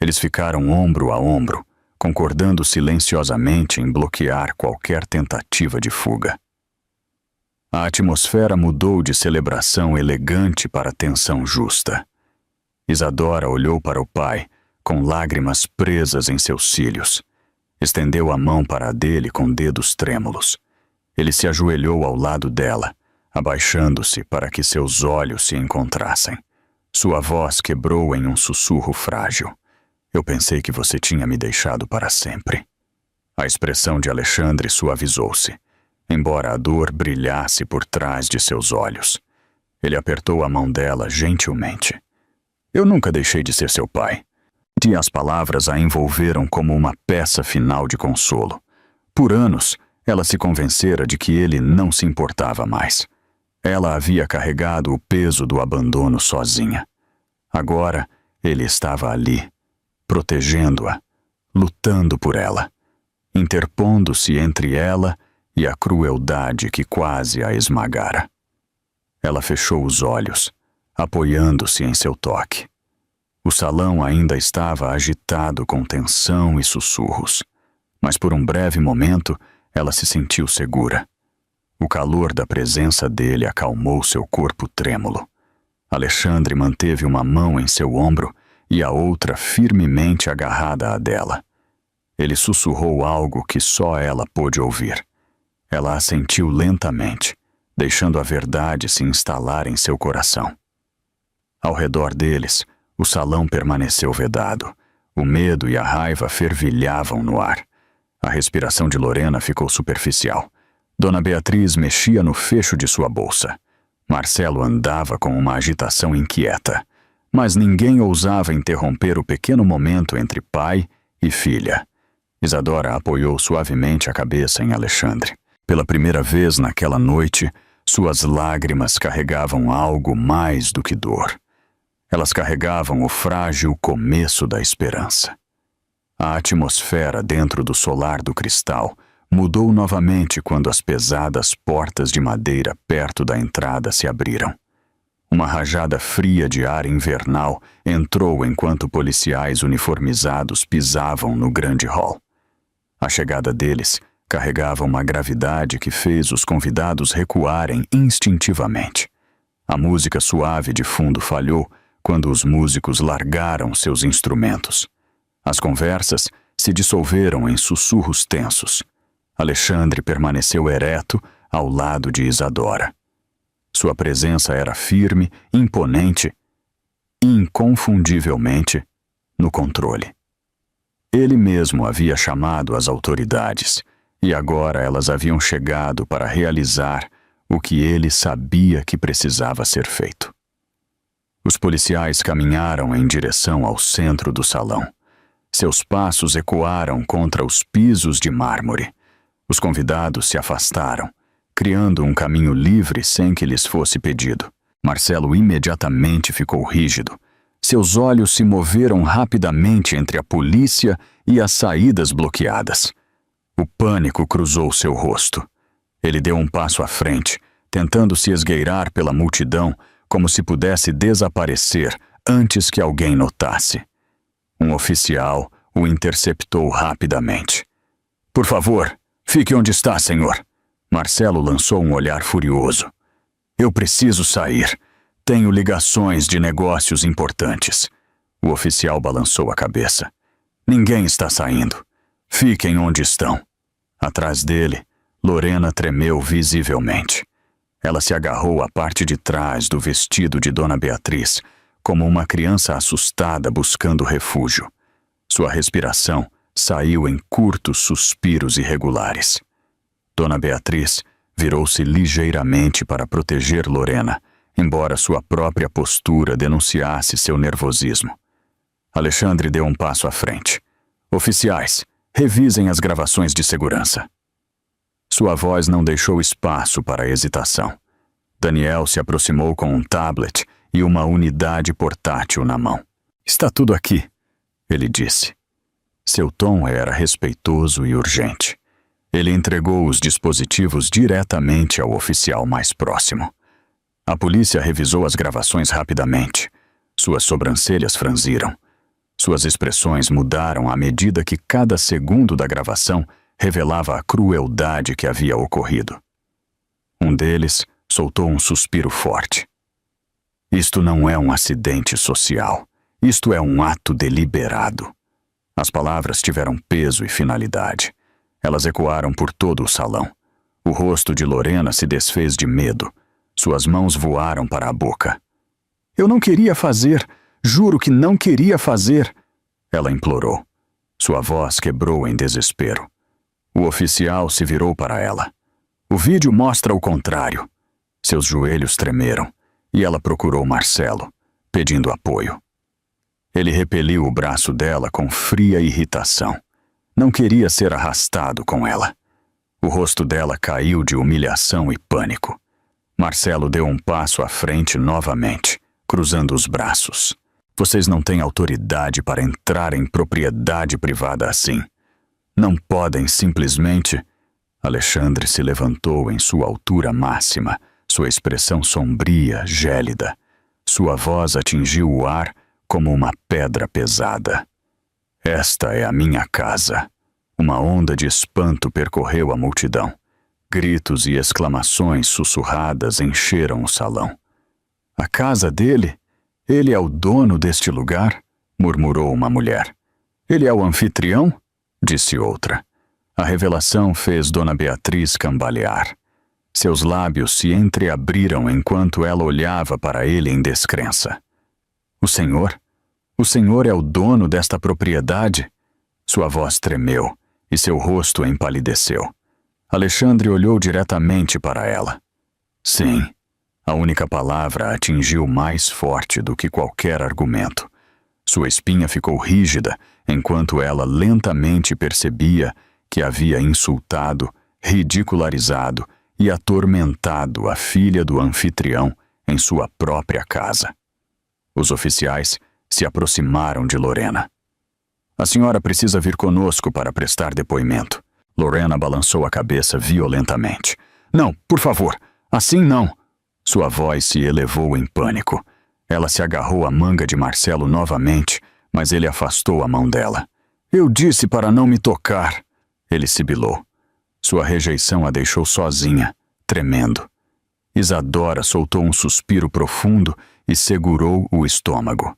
Eles ficaram ombro a ombro, concordando silenciosamente em bloquear qualquer tentativa de fuga. A atmosfera mudou de celebração elegante para tensão justa. Isadora olhou para o pai, com lágrimas presas em seus cílios. Estendeu a mão para a dele com dedos trêmulos. Ele se ajoelhou ao lado dela, abaixando-se para que seus olhos se encontrassem. Sua voz quebrou em um sussurro frágil. Eu pensei que você tinha me deixado para sempre. A expressão de Alexandre suavizou-se, embora a dor brilhasse por trás de seus olhos. Ele apertou a mão dela gentilmente. Eu nunca deixei de ser seu pai. E as palavras a envolveram como uma peça final de consolo. Por anos, ela se convencera de que ele não se importava mais. Ela havia carregado o peso do abandono sozinha. Agora, ele estava ali, protegendo-a, lutando por ela, interpondo-se entre ela e a crueldade que quase a esmagara. Ela fechou os olhos, apoiando-se em seu toque. O salão ainda estava agitado com tensão e sussurros, mas por um breve momento ela se sentiu segura. O calor da presença dele acalmou seu corpo trêmulo. Alexandre manteve uma mão em seu ombro e a outra firmemente agarrada à dela. Ele sussurrou algo que só ela pôde ouvir. Ela assentiu lentamente, deixando a verdade se instalar em seu coração. Ao redor deles, o salão permaneceu vedado. O medo e a raiva fervilhavam no ar. A respiração de Lorena ficou superficial. Dona Beatriz mexia no fecho de sua bolsa. Marcelo andava com uma agitação inquieta, mas ninguém ousava interromper o pequeno momento entre pai e filha. Isadora apoiou suavemente a cabeça em Alexandre. Pela primeira vez naquela noite, suas lágrimas carregavam algo mais do que dor. Elas carregavam o frágil começo da esperança. A atmosfera dentro do solar do cristal mudou novamente quando as pesadas portas de madeira perto da entrada se abriram. Uma rajada fria de ar invernal entrou enquanto policiais uniformizados pisavam no grande hall. A chegada deles carregava uma gravidade que fez os convidados recuarem instintivamente. A música suave de fundo falhou quando os músicos largaram seus instrumentos. As conversas se dissolveram em sussurros tensos. Alexandre permaneceu ereto ao lado de Isadora. Sua presença era firme, imponente e, inconfundivelmente, no controle. Ele mesmo havia chamado as autoridades, e agora elas haviam chegado para realizar o que ele sabia que precisava ser feito. Os policiais caminharam em direção ao centro do salão. Seus passos ecoaram contra os pisos de mármore. Os convidados se afastaram, criando um caminho livre sem que lhes fosse pedido. Marcelo imediatamente ficou rígido. Seus olhos se moveram rapidamente entre a polícia e as saídas bloqueadas. O pânico cruzou seu rosto. Ele deu um passo à frente, tentando se esgueirar pela multidão, como se pudesse desaparecer antes que alguém notasse. Um oficial o interceptou rapidamente. Por favor, fique onde está, senhor. Marcelo lançou um olhar furioso. Eu preciso sair. Tenho ligações de negócios importantes. O oficial balançou a cabeça. Ninguém está saindo. Fiquem onde estão. Atrás dele, Lorena tremeu visivelmente. Ela se agarrou à parte de trás do vestido de Dona Beatriz, como uma criança assustada buscando refúgio. Sua respiração saiu em curtos suspiros irregulares. Dona Beatriz Virou-se ligeiramente para proteger Lorena, embora sua própria postura denunciasse seu nervosismo. Alexandre deu um passo à frente. Oficiais, revisem as gravações de segurança. Sua voz não deixou espaço para a hesitação. Daniel se aproximou com um tablet e uma unidade portátil na mão. Está tudo aqui, ele disse. Seu tom era respeitoso e urgente. Ele entregou os dispositivos diretamente ao oficial mais próximo. A polícia revisou as gravações rapidamente. Suas sobrancelhas franziram. Suas expressões mudaram à medida que cada segundo da gravação revelava a crueldade que havia ocorrido. Um deles soltou um suspiro forte. Isto não é um acidente social. Isto é um ato deliberado. As palavras tiveram peso e finalidade. Elas ecoaram por todo o salão. O rosto de Lorena se desfez de medo. Suas mãos voaram para a boca. Eu não queria fazer. Juro que não queria fazer. Ela implorou. Sua voz quebrou em desespero. O oficial se virou para ela. O vídeo mostra o contrário. Seus joelhos tremeram e ela procurou Marcelo, pedindo apoio. Ele repeliu o braço dela com fria irritação. Não queria ser arrastado com ela. O rosto dela caiu de humilhação e pânico. Marcelo deu um passo à frente novamente, cruzando os braços. Vocês não têm autoridade para entrar em propriedade privada assim. Não podem simplesmente... Alexandre se levantou em sua altura máxima, sua expressão sombria, gélida. Sua voz atingiu o ar como uma pedra pesada. Esta é a minha casa. Uma onda de espanto percorreu a multidão. Gritos e exclamações sussurradas encheram o salão. A casa dele? Ele é o dono deste lugar? Murmurou uma mulher. Ele é o anfitrião? Disse outra. A revelação fez Dona Beatriz cambalear. Seus lábios se entreabriram enquanto ela olhava para ele em descrença. O senhor? O senhor é o dono desta propriedade? Sua voz tremeu e seu rosto empalideceu. Alexandre olhou diretamente para ela. Sim, a única palavra atingiu mais forte do que qualquer argumento. Sua espinha ficou rígida enquanto ela lentamente percebia que havia insultado, ridicularizado e atormentado a filha do anfitrião em sua própria casa. Os oficiais se aproximaram de Lorena. A senhora precisa vir conosco para prestar depoimento. Lorena balançou a cabeça violentamente. Não, por favor, assim não. Sua voz se elevou em pânico. Ela se agarrou à manga de Marcelo novamente, mas ele afastou a mão dela. Eu disse para não me tocar. Ele sibilou. Sua rejeição a deixou sozinha, tremendo. Isadora soltou um suspiro profundo e segurou o estômago.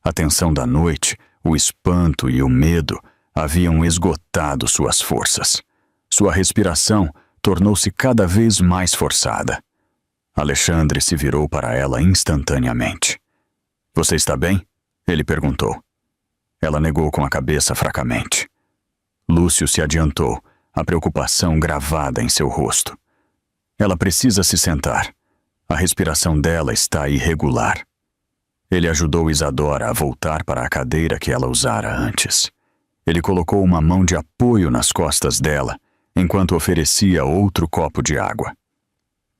A tensão da noite, o espanto e o medo haviam esgotado suas forças. Sua respiração tornou-se cada vez mais forçada. Alexandre se virou para ela instantaneamente. Você está bem? Ele perguntou. Ela negou com a cabeça fracamente. Lúcio se adiantou, a preocupação gravada em seu rosto. Ela precisa se sentar. A respiração dela está irregular. Ele ajudou Isadora a voltar para a cadeira que ela usara antes. Ele colocou uma mão de apoio nas costas dela, enquanto oferecia outro copo de água.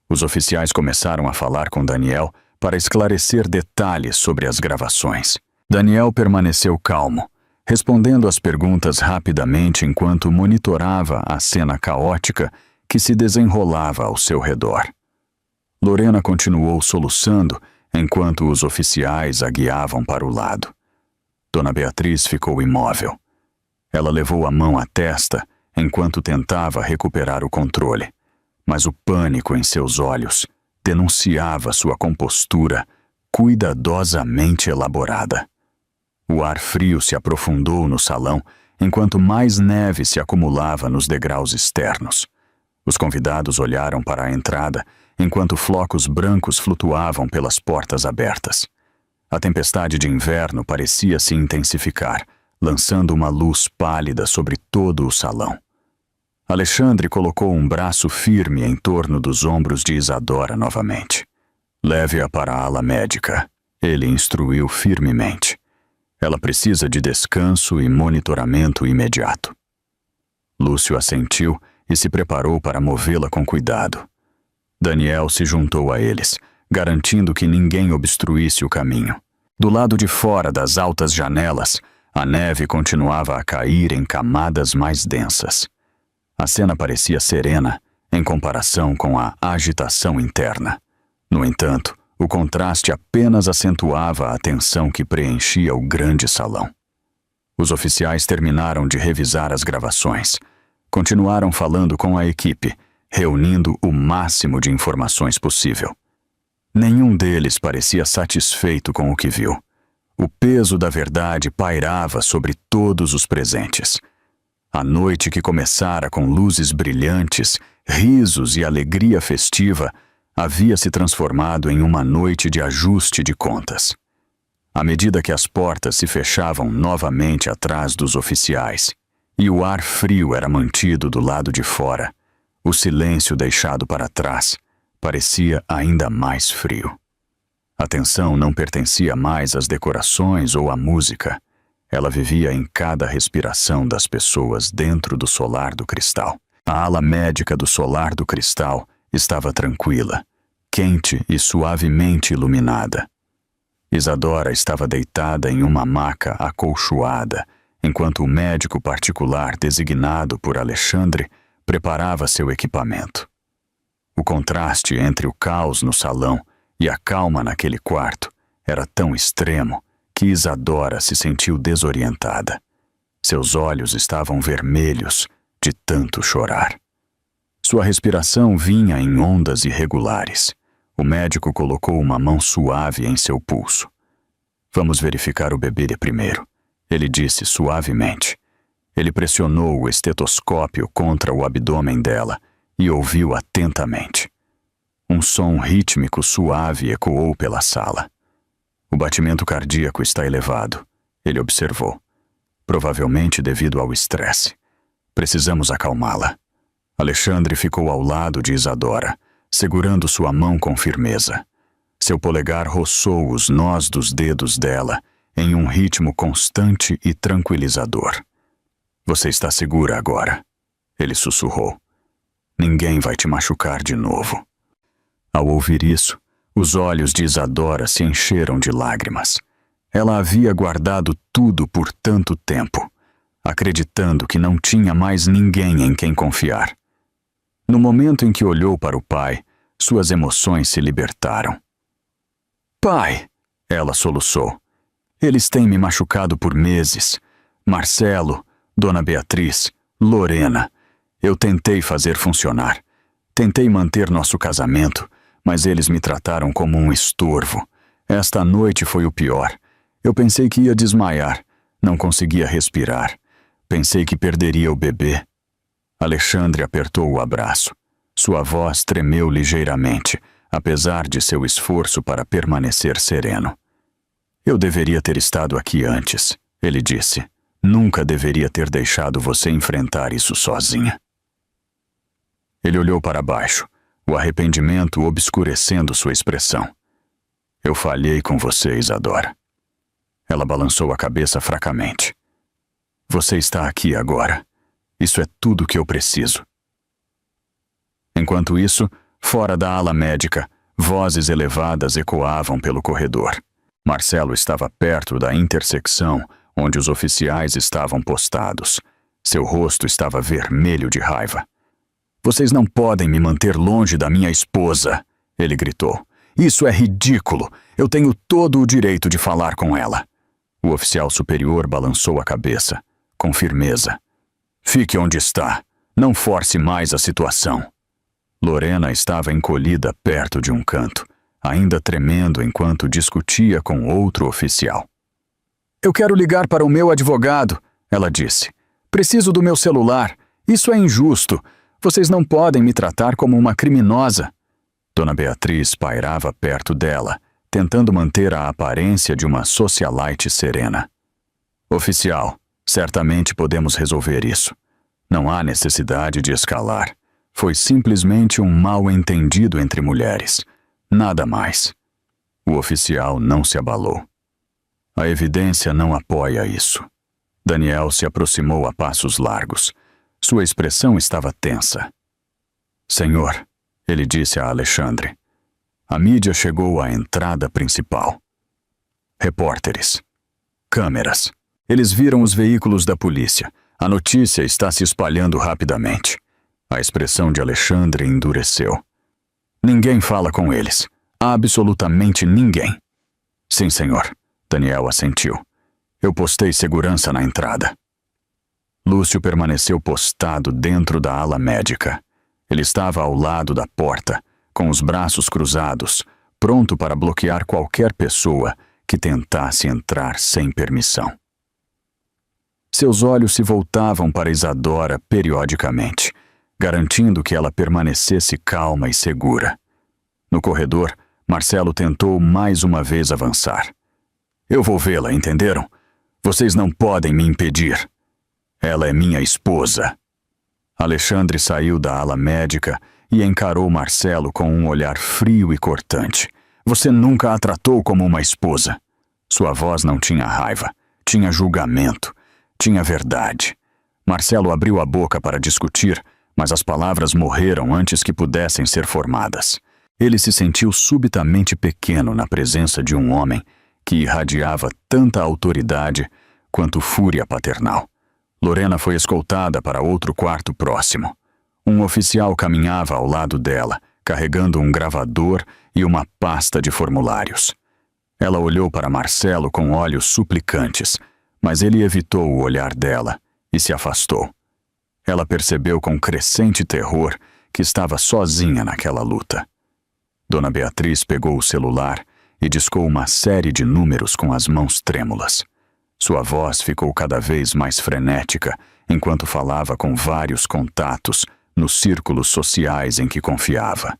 Os oficiais começaram a falar com Daniel para esclarecer detalhes sobre as gravações. Daniel permaneceu calmo, respondendo às perguntas rapidamente enquanto monitorava a cena caótica que se desenrolava ao seu redor. Lorena continuou soluçando enquanto os oficiais a guiavam para o lado. Dona Beatriz ficou imóvel. Ela levou a mão à testa enquanto tentava recuperar o controle, mas o pânico em seus olhos denunciava sua compostura cuidadosamente elaborada. O ar frio se aprofundou no salão enquanto mais neve se acumulava nos degraus externos. Os convidados olharam para a entrada enquanto flocos brancos flutuavam pelas portas abertas. A tempestade de inverno parecia se intensificar, lançando uma luz pálida sobre todo o salão. Alexandre colocou um braço firme em torno dos ombros de Isadora novamente. Leve-a para a ala médica, ele instruiu firmemente. Ela precisa de descanso e monitoramento imediato. Lúcio assentiu e se preparou para movê-la com cuidado. Daniel se juntou a eles, garantindo que ninguém obstruísse o caminho. Do lado de fora das altas janelas, a neve continuava a cair em camadas mais densas. A cena parecia serena em comparação com a agitação interna. No entanto, o contraste apenas acentuava a tensão que preenchia o grande salão. Os oficiais terminaram de revisar as gravações. Continuaram falando com a equipe, reunindo o máximo de informações possível. Nenhum deles parecia satisfeito com o que viu. O peso da verdade pairava sobre todos os presentes. A noite que começara com luzes brilhantes, risos e alegria festiva, havia se transformado em uma noite de ajuste de contas. À medida que as portas se fechavam novamente atrás dos oficiais, e o ar frio era mantido do lado de fora, o silêncio deixado para trás parecia ainda mais frio. A tensão não pertencia mais às decorações ou à música. Ela vivia em cada respiração das pessoas dentro do solar do cristal. A ala médica do solar do cristal estava tranquila, quente e suavemente iluminada. Isadora estava deitada em uma maca acolchoada, enquanto o médico particular designado por Alexandre preparava seu equipamento. O contraste entre o caos no salão e a calma naquele quarto era tão extremo que Isadora se sentiu desorientada. Seus olhos estavam vermelhos de tanto chorar. Sua respiração vinha em ondas irregulares. O médico colocou uma mão suave em seu pulso. Vamos verificar o bebê primeiro, ele disse suavemente. Ele pressionou o estetoscópio contra o abdômen dela e ouviu atentamente. Um som rítmico suave ecoou pela sala. O batimento cardíaco está elevado, ele observou. Provavelmente devido ao estresse. Precisamos acalmá-la. Alexandre ficou ao lado de Isadora, segurando sua mão com firmeza. Seu polegar roçou os nós dos dedos dela em um ritmo constante e tranquilizador. Você está segura agora, ele sussurrou. Ninguém vai te machucar de novo. Ao ouvir isso, os olhos de Isadora se encheram de lágrimas. Ela havia guardado tudo por tanto tempo, acreditando que não tinha mais ninguém em quem confiar. No momento em que olhou para o pai, suas emoções se libertaram. Pai, ela soluçou. Eles têm me machucado por meses. Marcelo, Dona Beatriz, Lorena. Eu tentei fazer funcionar. Tentei manter nosso casamento, mas eles me trataram como um estorvo. Esta noite foi o pior. Eu pensei que ia desmaiar. Não conseguia respirar. Pensei que perderia o bebê. Alexandre apertou o abraço. Sua voz tremeu ligeiramente, apesar de seu esforço para permanecer sereno. Eu deveria ter estado aqui antes, ele disse. Nunca deveria ter deixado você enfrentar isso sozinha. Ele olhou para baixo, o arrependimento obscurecendo sua expressão. Eu falhei com você, Isadora. Ela balançou a cabeça fracamente. Você está aqui agora. Isso é tudo o que eu preciso. Enquanto isso, fora da ala médica, vozes elevadas ecoavam pelo corredor. Marcelo estava perto da intersecção onde os oficiais estavam postados. Seu rosto estava vermelho de raiva. Vocês não podem me manter longe da minha esposa, ele gritou. Isso é ridículo. Eu tenho todo o direito de falar com ela. O oficial superior balançou a cabeça, com firmeza. Fique onde está. Não force mais a situação. Lorena estava encolhida perto de um canto, ainda tremendo enquanto discutia com outro oficial. Eu quero ligar para o meu advogado, ela disse. Preciso do meu celular. Isso é injusto. Vocês não podem me tratar como uma criminosa. Dona Beatriz pairava perto dela, tentando manter a aparência de uma socialite serena. Oficial, certamente podemos resolver isso. Não há necessidade de escalar. Foi simplesmente um mal-entendido entre mulheres. Nada mais. O oficial não se abalou. A evidência não apoia isso. Daniel se aproximou a passos largos. Sua expressão estava tensa. Senhor, ele disse a Alexandre, a mídia chegou à entrada principal. Repórteres. Câmeras. Eles viram os veículos da polícia. A notícia está se espalhando rapidamente. A expressão de Alexandre endureceu. Ninguém fala com eles. Absolutamente ninguém. Sim, senhor. Daniel assentiu. Eu postei segurança na entrada. Lúcio permaneceu postado dentro da ala médica. Ele estava ao lado da porta, com os braços cruzados, pronto para bloquear qualquer pessoa que tentasse entrar sem permissão. Seus olhos se voltavam para Isadora periodicamente, garantindo que ela permanecesse calma e segura. No corredor, Marcelo tentou mais uma vez avançar. Eu vou vê-la, entenderam? Vocês não podem me impedir. Ela é minha esposa. Alexandre saiu da ala médica e encarou Marcelo com um olhar frio e cortante. Você nunca a tratou como uma esposa. Sua voz não tinha raiva, tinha julgamento, tinha verdade. Marcelo abriu a boca para discutir, mas as palavras morreram antes que pudessem ser formadas. Ele se sentiu subitamente pequeno na presença de um homem que irradiava tanta autoridade quanto fúria paternal. Lorena foi escoltada para outro quarto próximo. Um oficial caminhava ao lado dela, carregando um gravador e uma pasta de formulários. Ela olhou para Marcelo com olhos suplicantes, mas ele evitou o olhar dela e se afastou. Ela percebeu com crescente terror que estava sozinha naquela luta. Dona Beatriz pegou o celular e discou uma série de números com as mãos trêmulas. Sua voz ficou cada vez mais frenética enquanto falava com vários contatos nos círculos sociais em que confiava.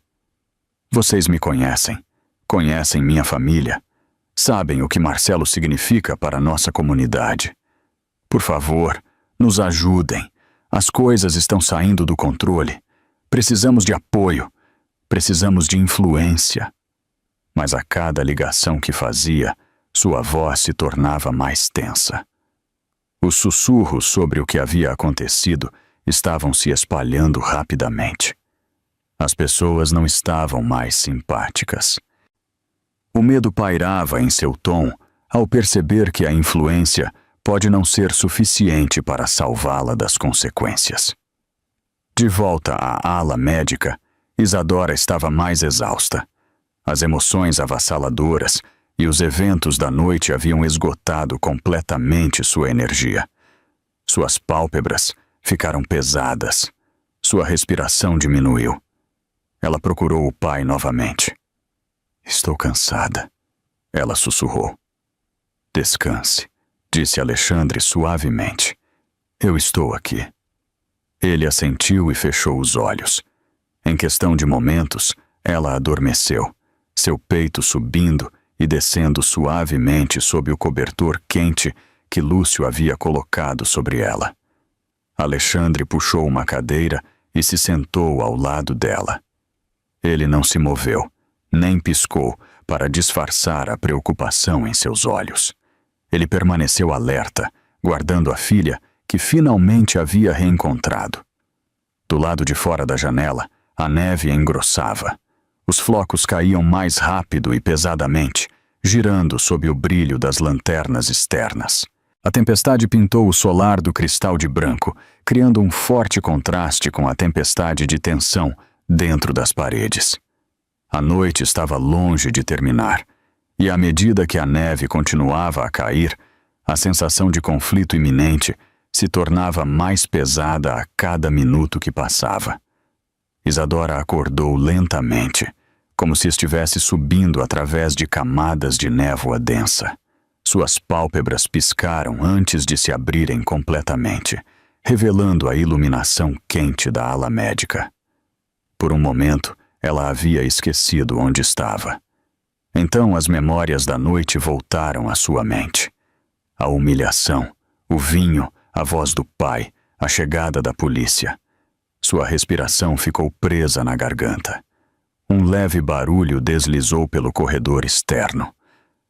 Vocês me conhecem, conhecem minha família, sabem o que Marcelo significa para nossa comunidade. Por favor, nos ajudem. As coisas estão saindo do controle. Precisamos de apoio, precisamos de influência. Mas a cada ligação que fazia, sua voz se tornava mais tensa. Os sussurros sobre o que havia acontecido estavam se espalhando rapidamente. As pessoas não estavam mais simpáticas. O medo pairava em seu tom ao perceber que a influência pode não ser suficiente para salvá-la das consequências. De volta à ala médica, Isadora estava mais exausta. As emoções avassaladoras e os eventos da noite haviam esgotado completamente sua energia. Suas pálpebras ficaram pesadas. Sua respiração diminuiu. Ela procurou o pai novamente. Estou cansada, ela sussurrou. Descanse, disse Alexandre suavemente. Eu estou aqui. Ele assentiu e fechou os olhos. Em questão de momentos, ela adormeceu, seu peito subindo e descendo suavemente sob o cobertor quente que Lúcio havia colocado sobre ela. Alexandre puxou uma cadeira e se sentou ao lado dela. Ele não se moveu, nem piscou para disfarçar a preocupação em seus olhos. Ele permaneceu alerta, guardando a filha que finalmente havia reencontrado. Do lado de fora da janela, a neve engrossava. Os flocos caíam mais rápido e pesadamente, girando sob o brilho das lanternas externas. A tempestade pintou o solar do cristal de branco, criando um forte contraste com a tempestade de tensão dentro das paredes. A noite estava longe de terminar, e à medida que a neve continuava a cair, a sensação de conflito iminente se tornava mais pesada a cada minuto que passava. Isadora acordou lentamente, como se estivesse subindo através de camadas de névoa densa. Suas pálpebras piscaram antes de se abrirem completamente, revelando a iluminação quente da ala médica. Por um momento, ela havia esquecido onde estava. Então as memórias da noite voltaram à sua mente. A humilhação, o vinho, a voz do pai, a chegada da polícia. Sua respiração ficou presa na garganta. Um leve barulho deslizou pelo corredor externo.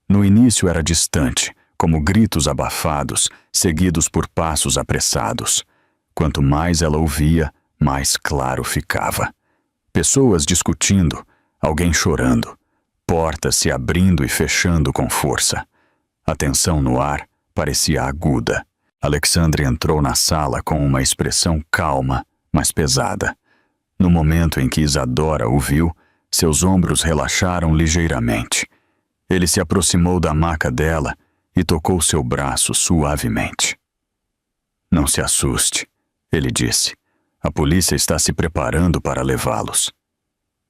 No início era distante, como gritos abafados, seguidos por passos apressados. Quanto mais ela ouvia, mais claro ficava. Pessoas discutindo, alguém chorando, portas se abrindo e fechando com força. A tensão no ar parecia aguda. Alexandre entrou na sala com uma expressão calma, mas pesada. No momento em que Isadora o viu, seus ombros relaxaram ligeiramente. Ele se aproximou da maca dela e tocou seu braço suavemente. "Não se assuste", ele disse. "A polícia está se preparando para levá-los."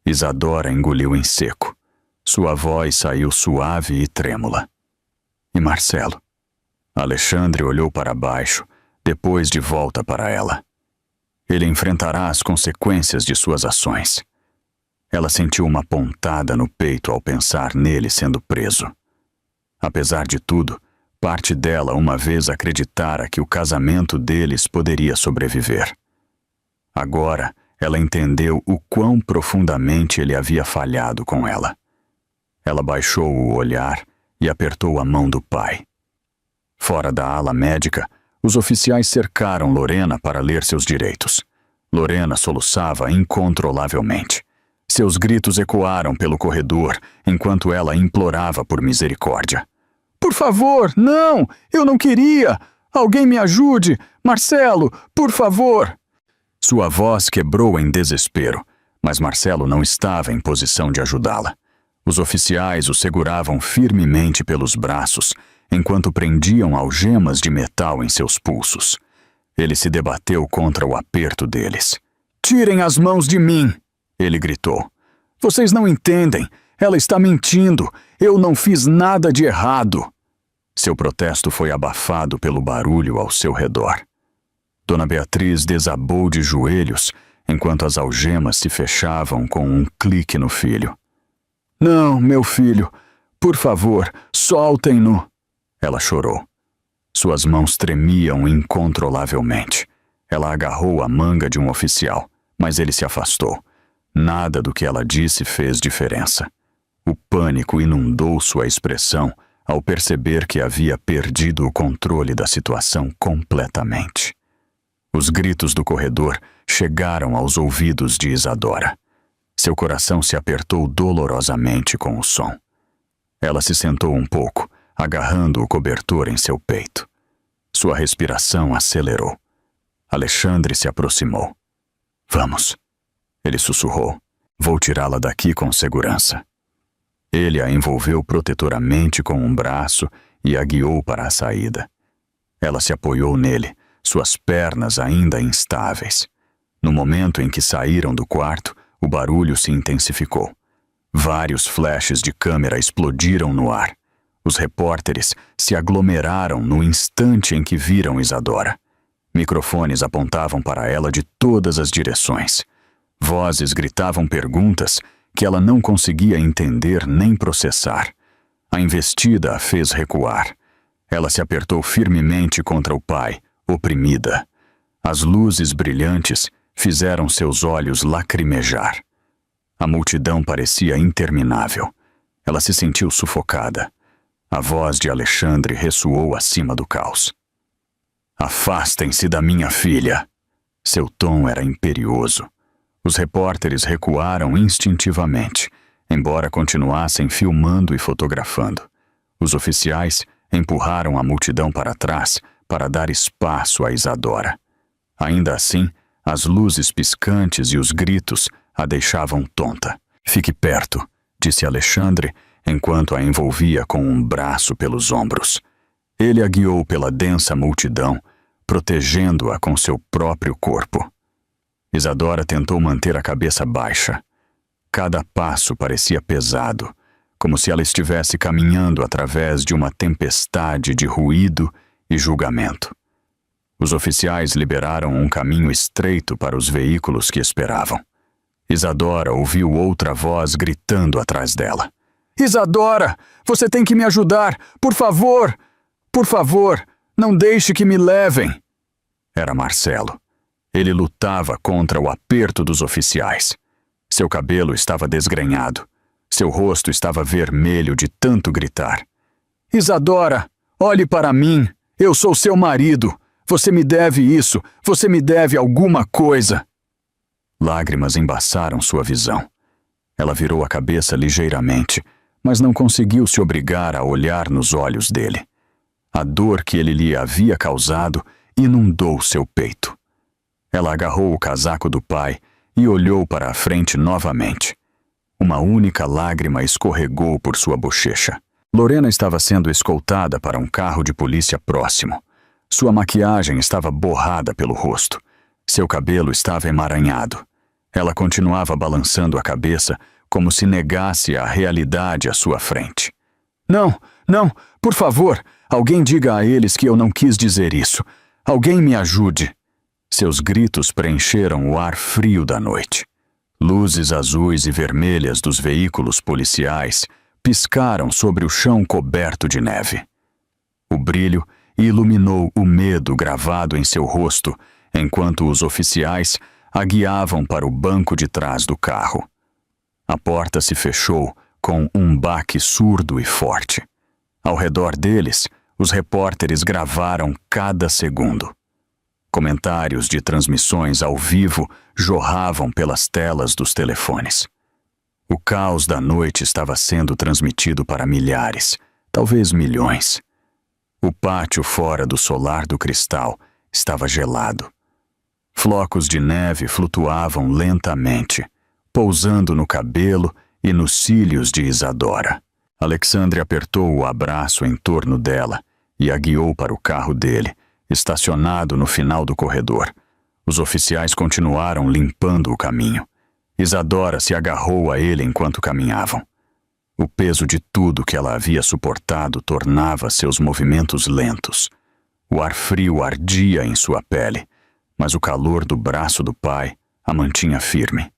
Isadora engoliu em seco. Sua voz saiu suave e trêmula. "E Marcelo?" Alexandre olhou para baixo, depois de volta para ela. "Ele enfrentará as consequências de suas ações." Ela sentiu uma pontada no peito ao pensar nele sendo preso. Apesar de tudo, parte dela uma vez acreditara que o casamento deles poderia sobreviver. Agora, ela entendeu o quão profundamente ele havia falhado com ela. Ela baixou o olhar e apertou a mão do pai. Fora da ala médica, os oficiais cercaram Lorena para ler seus direitos. Lorena soluçava incontrolavelmente. Seus gritos ecoaram pelo corredor enquanto ela implorava por misericórdia. "Por favor, não! Eu não queria! Alguém me ajude! Marcelo, por favor!" Sua voz quebrou em desespero, mas Marcelo não estava em posição de ajudá-la. Os oficiais o seguravam firmemente pelos braços, enquanto prendiam algemas de metal em seus pulsos. Ele se debateu contra o aperto deles. "Tirem as mãos de mim!" ele gritou. "Vocês não entendem. Ela está mentindo. Eu não fiz nada de errado." Seu protesto foi abafado pelo barulho ao seu redor. Dona Beatriz desabou de joelhos enquanto as algemas se fechavam com um clique no filho. "Não, meu filho. Por favor, soltem-no." Ela chorou. Suas mãos tremiam incontrolavelmente. Ela agarrou a manga de um oficial, mas ele se afastou. Nada do que ela disse fez diferença. O pânico inundou sua expressão ao perceber que havia perdido o controle da situação completamente. Os gritos do corredor chegaram aos ouvidos de Isadora. Seu coração se apertou dolorosamente com o som. Ela se sentou um pouco, agarrando o cobertor em seu peito. Sua respiração acelerou. Alexandre se aproximou. "Vamos." Ele sussurrou. "Vou tirá-la daqui com segurança." Ele a envolveu protetoramente com um braço e a guiou para a saída. Ela se apoiou nele, suas pernas ainda instáveis. No momento em que saíram do quarto, o barulho se intensificou. Vários flashes de câmera explodiram no ar. Os repórteres se aglomeraram no instante em que viram Isadora. Microfones apontavam para ela de todas as direções. Vozes gritavam perguntas que ela não conseguia entender nem processar. A investida a fez recuar. Ela se apertou firmemente contra o pai, oprimida. As luzes brilhantes fizeram seus olhos lacrimejar. A multidão parecia interminável. Ela se sentiu sufocada. A voz de Alexandre ressoou acima do caos. "Afastem-se da minha filha." Seu tom era imperioso. Os repórteres recuaram instintivamente, embora continuassem filmando e fotografando. Os oficiais empurraram a multidão para trás para dar espaço a Isadora. Ainda assim, as luzes piscantes e os gritos a deixavam tonta. "Fique perto", disse Alexandre, enquanto a envolvia com um braço pelos ombros. Ele a guiou pela densa multidão, protegendo-a com seu próprio corpo. Isadora tentou manter a cabeça baixa. Cada passo parecia pesado, como se ela estivesse caminhando através de uma tempestade de ruído e julgamento. Os oficiais liberaram um caminho estreito para os veículos que esperavam. Isadora ouviu outra voz gritando atrás dela. "Isadora, você tem que me ajudar! Por favor! Por favor, não deixe que me levem!" era Marcelo. Ele lutava contra o aperto dos oficiais. Seu cabelo estava desgrenhado. Seu rosto estava vermelho de tanto gritar. Isadora, olhe para mim. Eu sou seu marido. Você me deve isso. Você me deve alguma coisa. Lágrimas embaçaram sua visão. Ela virou a cabeça ligeiramente, mas não conseguiu se obrigar a olhar nos olhos dele. A dor que ele lhe havia causado inundou seu peito. Ela agarrou o casaco do pai e olhou para a frente novamente. Uma única lágrima escorregou por sua bochecha. Lorena estava sendo escoltada para um carro de polícia próximo. Sua maquiagem estava borrada pelo rosto. Seu cabelo estava emaranhado. Ela continuava balançando a cabeça como se negasse a realidade à sua frente. Não, não, por favor, alguém diga a eles que eu não quis dizer isso. Alguém me ajude. Seus gritos preencheram o ar frio da noite. Luzes azuis e vermelhas dos veículos policiais piscaram sobre o chão coberto de neve. O brilho iluminou o medo gravado em seu rosto, enquanto os oficiais a guiavam para o banco de trás do carro. A porta se fechou com um baque surdo e forte. Ao redor deles, os repórteres gravaram cada segundo. Comentários de transmissões ao vivo jorravam pelas telas dos telefones. O caos da noite estava sendo transmitido para milhares, talvez milhões. O pátio fora do solar do cristal estava gelado. Flocos de neve flutuavam lentamente, pousando no cabelo e nos cílios de Isadora. Alexandre apertou o abraço em torno dela e a guiou para o carro dele, estacionado no final do corredor. Os oficiais continuaram limpando o caminho. Isadora se agarrou a ele enquanto caminhavam. O peso de tudo que ela havia suportado tornava seus movimentos lentos. O ar frio ardia em sua pele, mas o calor do braço do pai a mantinha firme.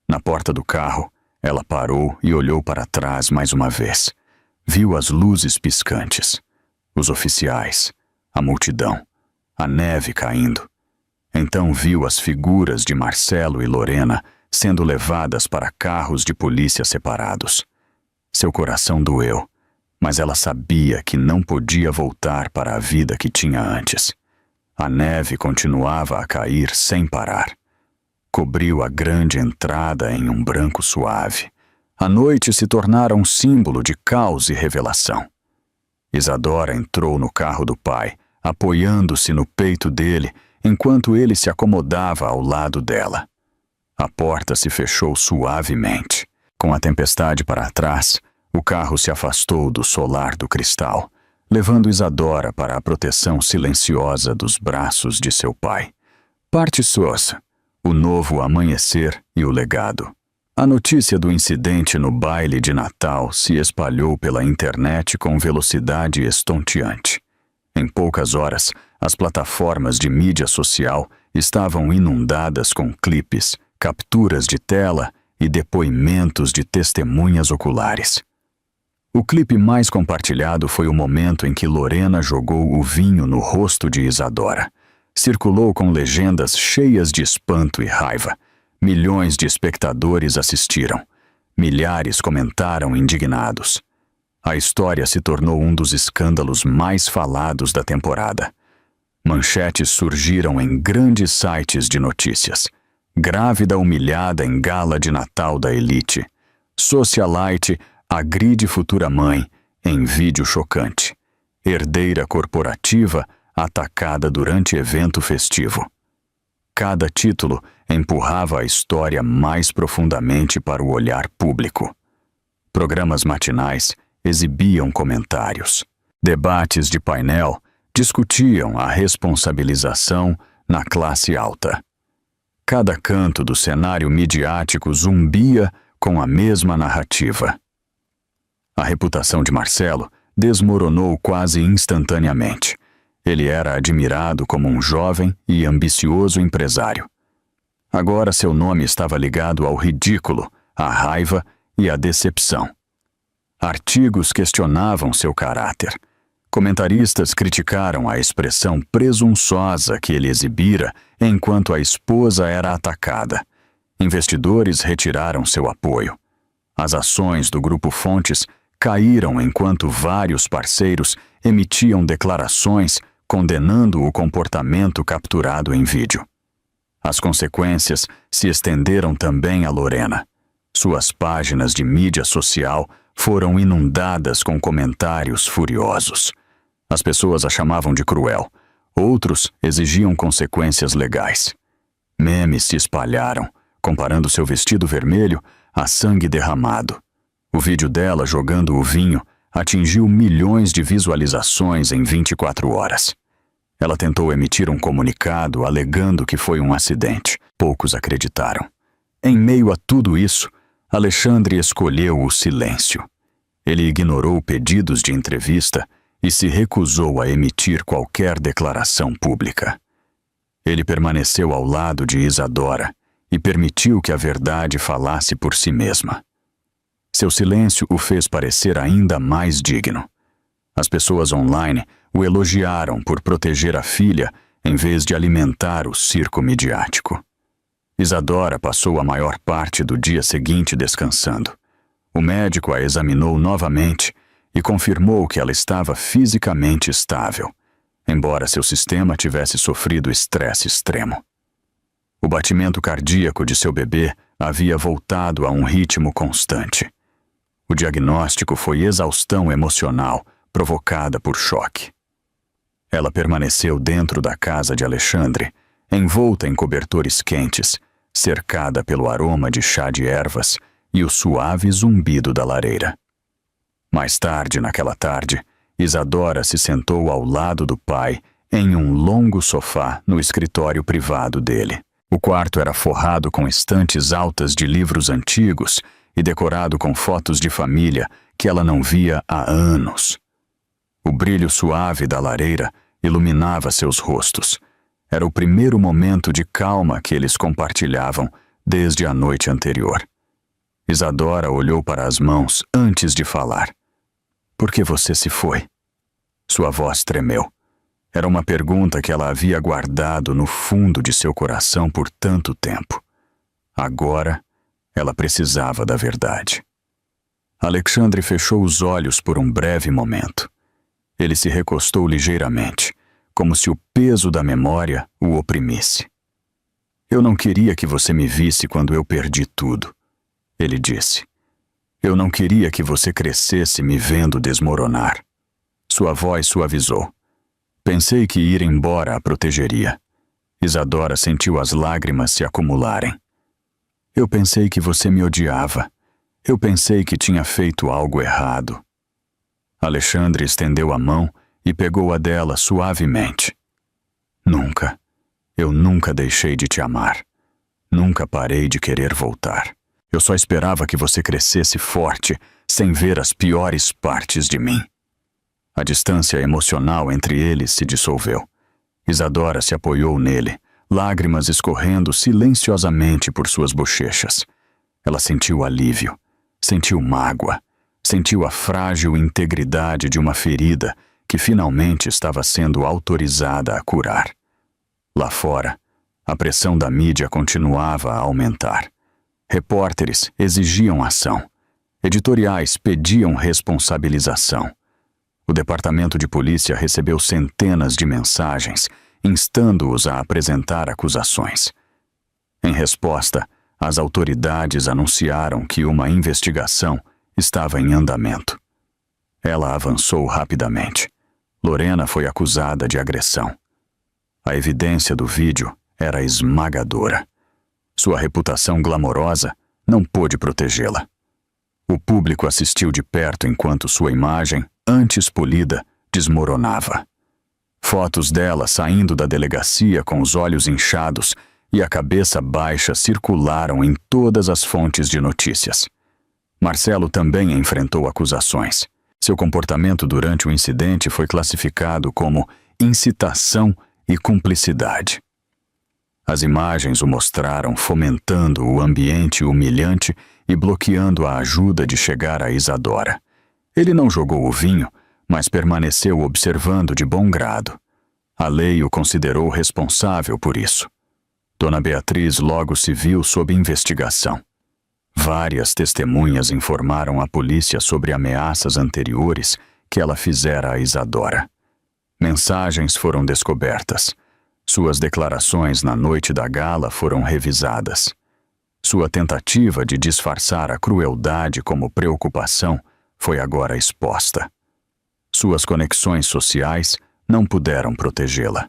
Na porta do carro, ela parou e olhou para trás mais uma vez. Viu as luzes piscantes, os oficiais, a multidão, a neve caindo. Então viu as figuras de Marcelo e Lorena sendo levadas para carros de polícia separados. Seu coração doeu, mas ela sabia que não podia voltar para a vida que tinha antes. A neve continuava a cair sem parar. Cobriu a grande entrada em um branco suave. A noite se tornara um símbolo de caos e revelação. Isadora entrou no carro do pai, apoiando-se no peito dele, enquanto ele se acomodava ao lado dela. A porta se fechou suavemente. Com a tempestade para trás, o carro se afastou do solar do cristal, levando Isadora para a proteção silenciosa dos braços de seu pai. Parte Sosa, o novo amanhecer e o legado. A notícia do incidente no baile de Natal se espalhou pela internet com velocidade estonteante. Em poucas horas, as plataformas de mídia social estavam inundadas com clipes, capturas de tela e depoimentos de testemunhas oculares. O clipe mais compartilhado foi o momento em que Lorena jogou o vinho no rosto de Isadora. Circulou com legendas cheias de espanto e raiva. Milhões de espectadores assistiram. Milhares comentaram indignados. A história se tornou um dos escândalos mais falados da temporada. Manchetes surgiram em grandes sites de notícias. Grávida humilhada em gala de Natal da elite. Socialite agride futura mãe em vídeo chocante. Herdeira corporativa atacada durante evento festivo. Cada título empurrava a história mais profundamente para o olhar público. Programas matinais exibiam comentários. Debates de painel discutiam a responsabilização na classe alta. Cada canto do cenário midiático zumbia com a mesma narrativa. A reputação de Marcelo desmoronou quase instantaneamente. Ele era admirado como um jovem e ambicioso empresário. Agora seu nome estava ligado ao ridículo, à raiva e à decepção. Artigos questionavam seu caráter. Comentaristas criticaram a expressão presunçosa que ele exibira enquanto a esposa era atacada. Investidores retiraram seu apoio. As ações do Grupo Fontes caíram enquanto vários parceiros emitiam declarações condenando o comportamento capturado em vídeo. As consequências se estenderam também a Lorena. Suas páginas de mídia social foram inundadas com comentários furiosos. As pessoas a chamavam de cruel. Outros exigiam consequências legais. Memes se espalharam, comparando seu vestido vermelho a sangue derramado. O vídeo dela jogando o vinho atingiu milhões de visualizações em 24 horas. Ela tentou emitir um comunicado alegando que foi um acidente. Poucos acreditaram. Em meio a tudo isso, Alexandre escolheu o silêncio. Ele ignorou pedidos de entrevista e se recusou a emitir qualquer declaração pública. Ele permaneceu ao lado de Isadora e permitiu que a verdade falasse por si mesma. Seu silêncio o fez parecer ainda mais digno. As pessoas online o elogiaram por proteger a filha em vez de alimentar o circo midiático. Isadora passou a maior parte do dia seguinte descansando. O médico a examinou novamente e confirmou que ela estava fisicamente estável, embora seu sistema tivesse sofrido estresse extremo. O batimento cardíaco de seu bebê havia voltado a um ritmo constante. O diagnóstico foi exaustão emocional provocada por choque. Ela permaneceu dentro da casa de Alexandre, envolta em cobertores quentes, cercada pelo aroma de chá de ervas e o suave zumbido da lareira. Mais tarde, naquela tarde, Isadora se sentou ao lado do pai em um longo sofá no escritório privado dele. O quarto era forrado com estantes altas de livros antigos e decorado com fotos de família que ela não via há anos. O brilho suave da lareira iluminava seus rostos. Era o primeiro momento de calma que eles compartilhavam desde a noite anterior. Isadora olhou para as mãos antes de falar. "Por que você se foi?" Sua voz tremeu. Era uma pergunta que ela havia guardado no fundo de seu coração por tanto tempo. Agora, ela precisava da verdade. Alexandre fechou os olhos por um breve momento. Ele se recostou ligeiramente, como se o peso da memória o oprimisse. "Eu não queria que você me visse quando eu perdi tudo", ele disse. "Eu não queria que você crescesse me vendo desmoronar." Sua voz suavizou. "Pensei que ir embora a protegeria." Isadora sentiu as lágrimas se acumularem. "Eu pensei que você me odiava. Eu pensei que tinha feito algo errado." Alexandre estendeu a mão e pegou a dela suavemente. "Nunca. Eu nunca deixei de te amar. Nunca parei de querer voltar. Eu só esperava que você crescesse forte, sem ver as piores partes de mim." A distância emocional entre eles se dissolveu. Isadora se apoiou nele, lágrimas escorrendo silenciosamente por suas bochechas. Ela sentiu alívio, sentiu mágoa, sentiu a frágil integridade de uma ferida que finalmente estava sendo autorizada a curar. Lá fora, a pressão da mídia continuava a aumentar. Repórteres exigiam ação. Editoriais pediam responsabilização. O departamento de polícia recebeu centenas de mensagens, instando-os a apresentar acusações. Em resposta, as autoridades anunciaram que uma investigação estava em andamento. Ela avançou rapidamente. Lorena foi acusada de agressão. A evidência do vídeo era esmagadora. Sua reputação glamourosa não pôde protegê-la. O público assistiu de perto enquanto sua imagem, antes polida, desmoronava. Fotos dela saindo da delegacia com os olhos inchados e a cabeça baixa circularam em todas as fontes de notícias. Marcelo também enfrentou acusações. Seu comportamento durante o incidente foi classificado como incitação e cumplicidade. As imagens o mostraram fomentando o ambiente humilhante e bloqueando a ajuda de chegar a Isadora. Ele não jogou o vinho, mas permaneceu observando de bom grado. A lei o considerou responsável por isso. Dona Beatriz logo se viu sob investigação. Várias testemunhas informaram à polícia sobre ameaças anteriores que ela fizera a Isadora. Mensagens foram descobertas. Suas declarações na noite da gala foram revisadas. Sua tentativa de disfarçar a crueldade como preocupação foi agora exposta. Suas conexões sociais não puderam protegê-la.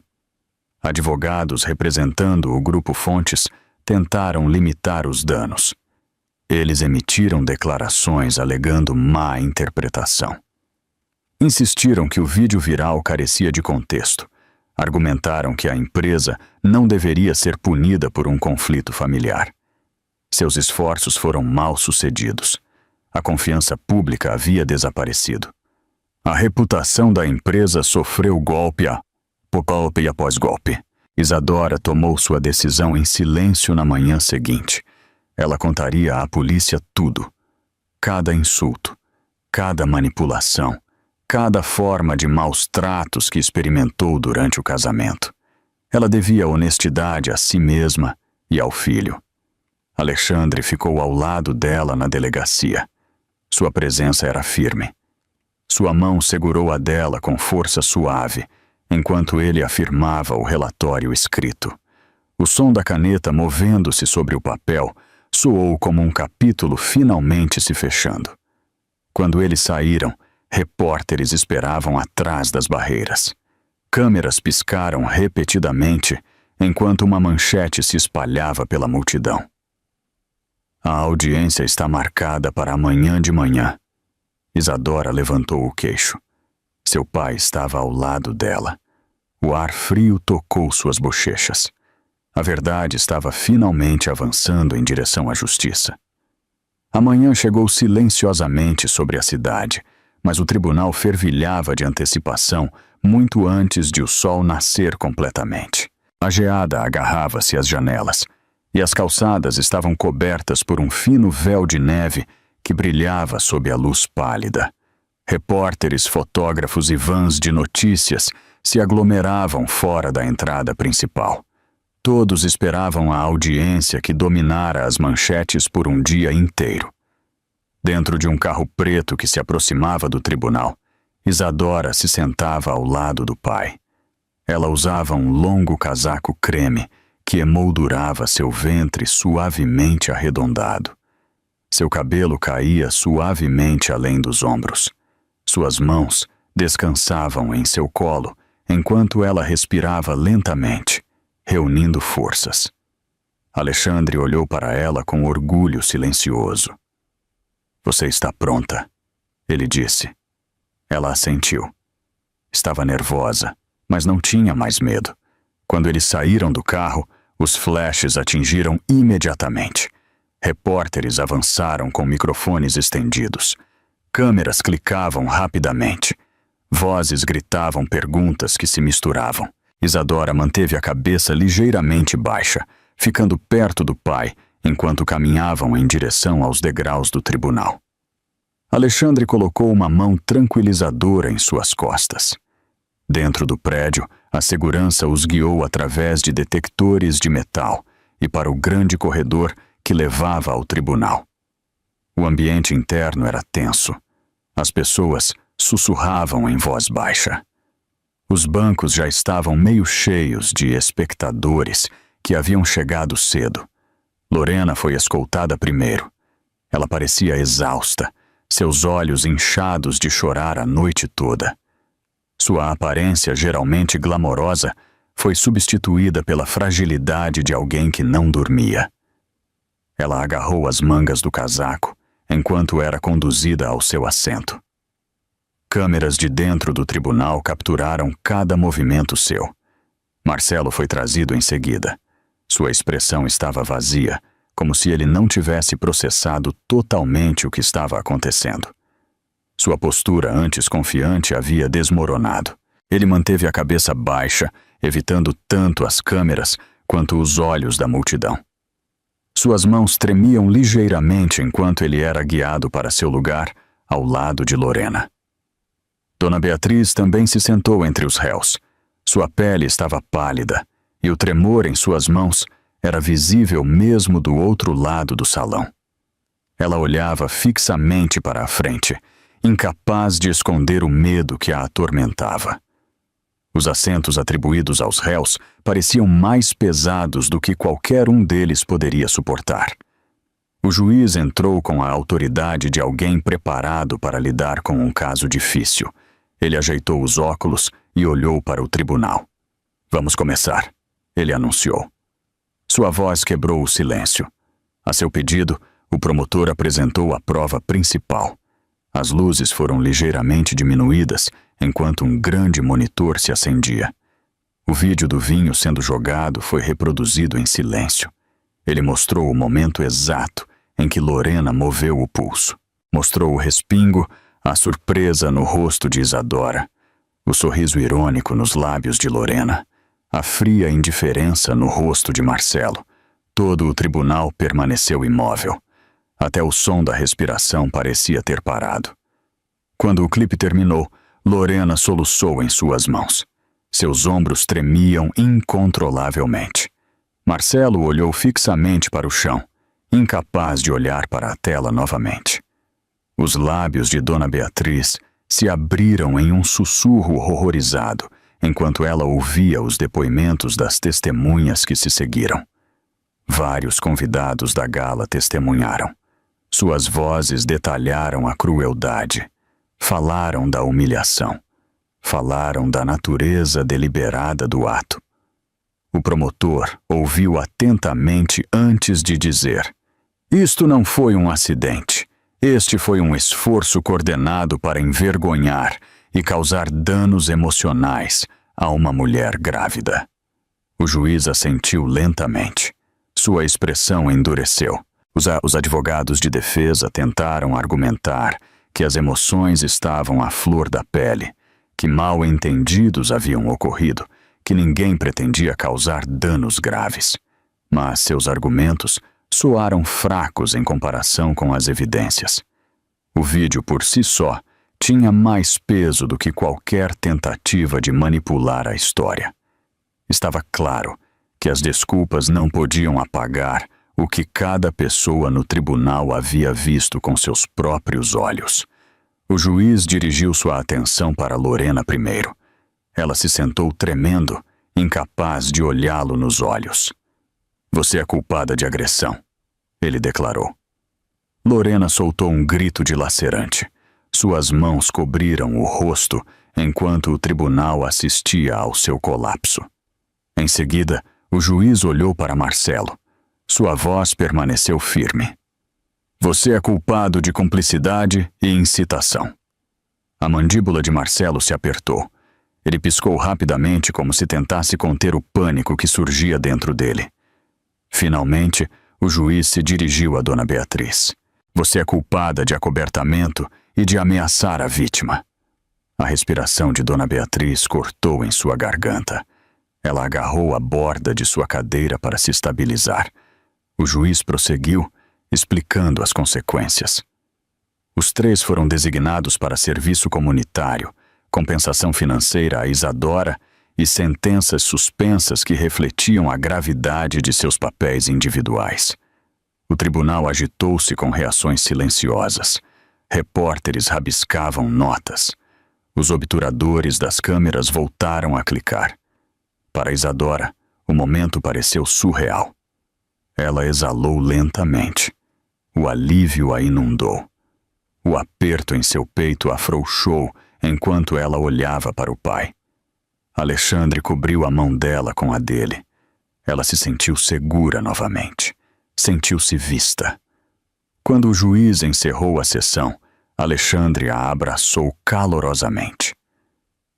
Advogados representando o Grupo Fontes tentaram limitar os danos. Eles emitiram declarações alegando má interpretação. Insistiram que o vídeo viral carecia de contexto. Argumentaram que a empresa não deveria ser punida por um conflito familiar. Seus esforços foram mal sucedidos. A confiança pública havia desaparecido. A reputação da empresa sofreu golpe após golpe. Isadora tomou sua decisão em silêncio na manhã seguinte. Ela contaria à polícia tudo. Cada insulto, cada manipulação, cada forma de maus tratos que experimentou durante o casamento. Ela devia honestidade a si mesma e ao filho. Alexandre ficou ao lado dela na delegacia. Sua presença era firme. Sua mão segurou a dela com força suave, enquanto ele afirmava o relatório escrito. O som da caneta movendo-se sobre o papel soou como um capítulo finalmente se fechando. Quando eles saíram, repórteres esperavam atrás das barreiras. Câmeras piscaram repetidamente, enquanto uma manchete se espalhava pela multidão. A audiência está marcada para amanhã de manhã. Isadora levantou o queixo. Seu pai estava ao lado dela. O ar frio tocou suas bochechas. A verdade estava finalmente avançando em direção à justiça. A manhã chegou silenciosamente sobre a cidade, mas o tribunal fervilhava de antecipação muito antes de o sol nascer completamente. A geada agarrava-se às janelas, e as calçadas estavam cobertas por um fino véu de neve que brilhava sob a luz pálida. Repórteres, fotógrafos e vans de notícias se aglomeravam fora da entrada principal. Todos esperavam a audiência que dominara as manchetes por um dia inteiro. Dentro de um carro preto que se aproximava do tribunal, Isadora se sentava ao lado do pai. Ela usava um longo casaco creme que emoldurava seu ventre suavemente arredondado. Seu cabelo caía suavemente além dos ombros. Suas mãos descansavam em seu colo enquanto ela respirava lentamente, reunindo forças. Alexandre olhou para ela com orgulho silencioso. "Você está pronta?" ele disse. Ela assentiu. Estava nervosa, mas não tinha mais medo. Quando eles saíram do carro, os flashes atingiram imediatamente. Repórteres avançaram com microfones estendidos. Câmeras clicavam rapidamente. Vozes gritavam perguntas que se misturavam. Isadora manteve a cabeça ligeiramente baixa, ficando perto do pai, enquanto caminhavam em direção aos degraus do tribunal. Alexandre colocou uma mão tranquilizadora em suas costas. Dentro do prédio, a segurança os guiou através de detectores de metal e para o grande corredor que levava ao tribunal. O ambiente interno era tenso. As pessoas sussurravam em voz baixa. Os bancos já estavam meio cheios de espectadores que haviam chegado cedo. Lorena foi escoltada primeiro. Ela parecia exausta, seus olhos inchados de chorar a noite toda. Sua aparência geralmente glamourosa foi substituída pela fragilidade de alguém que não dormia. Ela agarrou as mangas do casaco enquanto era conduzida ao seu assento. Câmeras de dentro do tribunal capturaram cada movimento seu. Marcelo foi trazido em seguida. Sua expressão estava vazia, como se ele não tivesse processado totalmente o que estava acontecendo. Sua postura antes confiante havia desmoronado. Ele manteve a cabeça baixa, evitando tanto as câmeras quanto os olhos da multidão. Suas mãos tremiam ligeiramente enquanto ele era guiado para seu lugar ao lado de Lorena. Dona Beatriz também se sentou entre os réus. Sua pele estava pálida, e o tremor em suas mãos era visível mesmo do outro lado do salão. Ela olhava fixamente para a frente, incapaz de esconder o medo que a atormentava. Os assentos atribuídos aos réus pareciam mais pesados do que qualquer um deles poderia suportar. O juiz entrou com a autoridade de alguém preparado para lidar com um caso difícil. Ele ajeitou os óculos e olhou para o tribunal. "Vamos começar", ele anunciou. Sua voz quebrou o silêncio. A seu pedido, o promotor apresentou a prova principal. As luzes foram ligeiramente diminuídas enquanto um grande monitor se acendia. O vídeo do vinho sendo jogado foi reproduzido em silêncio. Ele mostrou o momento exato em que Lorena moveu o pulso. Mostrou o respingo, a surpresa no rosto de Isadora, o sorriso irônico nos lábios de Lorena, a fria indiferença no rosto de Marcelo. Todo o tribunal permaneceu imóvel. Até o som da respiração parecia ter parado. Quando o clipe terminou, Lorena soluçou em suas mãos. Seus ombros tremiam incontrolavelmente. Marcelo olhou fixamente para o chão, incapaz de olhar para a tela novamente. Os lábios de Dona Beatriz se abriram em um sussurro horrorizado, enquanto ela ouvia os depoimentos das testemunhas que se seguiram. Vários convidados da gala testemunharam. Suas vozes detalharam a crueldade, falaram da humilhação, falaram da natureza deliberada do ato. O promotor ouviu atentamente antes de dizer: "Isto não foi um acidente. Este foi um esforço coordenado para envergonhar e causar danos emocionais a uma mulher grávida." O juiz assentiu lentamente. Sua expressão endureceu. Os advogados de defesa tentaram argumentar que as emoções estavam à flor da pele, que mal-entendidos haviam ocorrido, que ninguém pretendia causar danos graves. Mas seus argumentos soaram fracos em comparação com as evidências. O vídeo por si só tinha mais peso do que qualquer tentativa de manipular a história. Estava claro que as desculpas não podiam apagar o que cada pessoa no tribunal havia visto com seus próprios olhos. O juiz dirigiu sua atenção para Lorena primeiro. Ela se sentou tremendo, incapaz de olhá-lo nos olhos. "Você é culpada de agressão", ele declarou. Lorena soltou um grito dilacerante. Suas mãos cobriram o rosto enquanto o tribunal assistia ao seu colapso. Em seguida, o juiz olhou para Marcelo. Sua voz permaneceu firme. "Você é culpado de cumplicidade e incitação." A mandíbula de Marcelo se apertou. Ele piscou rapidamente como se tentasse conter o pânico que surgia dentro dele. Finalmente, o juiz se dirigiu a Dona Beatriz. "Você é culpada de acobertamento e de ameaçar a vítima." A respiração de Dona Beatriz cortou em sua garganta. Ela agarrou a borda de sua cadeira para se estabilizar. O juiz prosseguiu, explicando as consequências. Os três foram designados para serviço comunitário, compensação financeira a Isadora e sentenças suspensas que refletiam a gravidade de seus papéis individuais. O tribunal agitou-se com reações silenciosas. Repórteres rabiscavam notas. Os obturadores das câmeras voltaram a clicar. Para Isadora, o momento pareceu surreal. Ela exalou lentamente. O alívio a inundou. O aperto em seu peito afrouxou enquanto ela olhava para o pai. Alexandre cobriu a mão dela com a dele. Ela se sentiu segura novamente. Sentiu-se vista. Quando o juiz encerrou a sessão, Alexandre a abraçou calorosamente.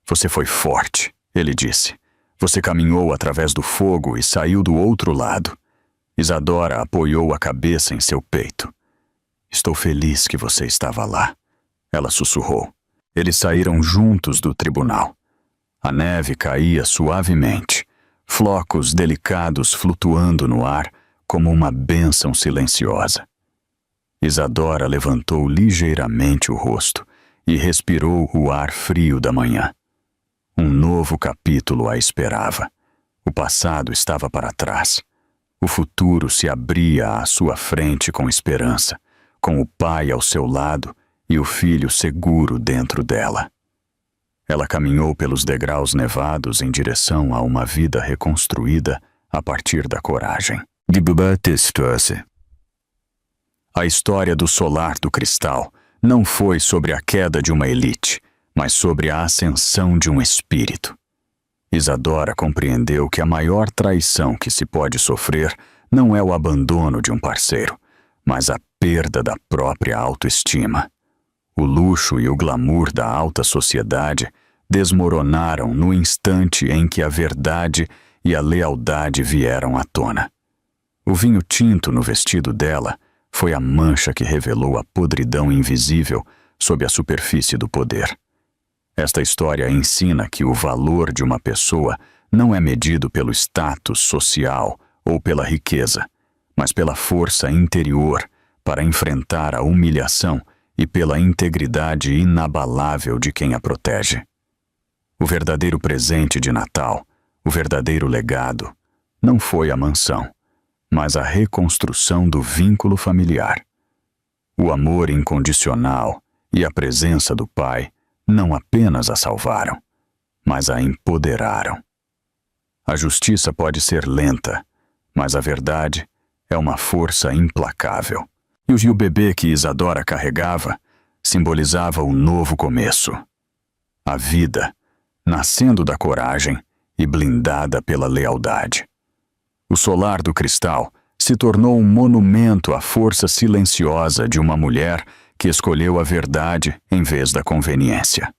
"Você foi forte", ele disse. "Você caminhou através do fogo e saiu do outro lado." Isadora apoiou a cabeça em seu peito. "Estou feliz que você estava lá", ela sussurrou. Eles saíram juntos do tribunal. A neve caía suavemente, flocos delicados flutuando no ar como uma bênção silenciosa. Isadora levantou ligeiramente o rosto e respirou o ar frio da manhã. Um novo capítulo a esperava. O passado estava para trás. O futuro se abria à sua frente com esperança, com o pai ao seu lado e o filho seguro dentro dela. Ela caminhou pelos degraus nevados em direção a uma vida reconstruída a partir da coragem. A história do Solar do Cristal não foi sobre a queda de uma elite, mas sobre a ascensão de um espírito. Isadora compreendeu que a maior traição que se pode sofrer não é o abandono de um parceiro, mas a perda da própria autoestima. O luxo e o glamour da alta sociedade desmoronaram no instante em que a verdade e a lealdade vieram à tona. O vinho tinto no vestido dela foi a mancha que revelou a podridão invisível sob a superfície do poder. Esta história ensina que o valor de uma pessoa não é medido pelo status social ou pela riqueza, mas pela força interior para enfrentar a humilhação e pela integridade inabalável de quem a protege. O verdadeiro presente de Natal, o verdadeiro legado, não foi a mansão, mas a reconstrução do vínculo familiar. O amor incondicional e a presença do pai não apenas a salvaram, mas a empoderaram. A justiça pode ser lenta, mas a verdade é uma força implacável. E o bebê que Isadora carregava simbolizava o novo começo. A vida, nascendo da coragem e blindada pela lealdade. O Solar do Cristal se tornou um monumento à força silenciosa de uma mulher que escolheu a verdade em vez da conveniência.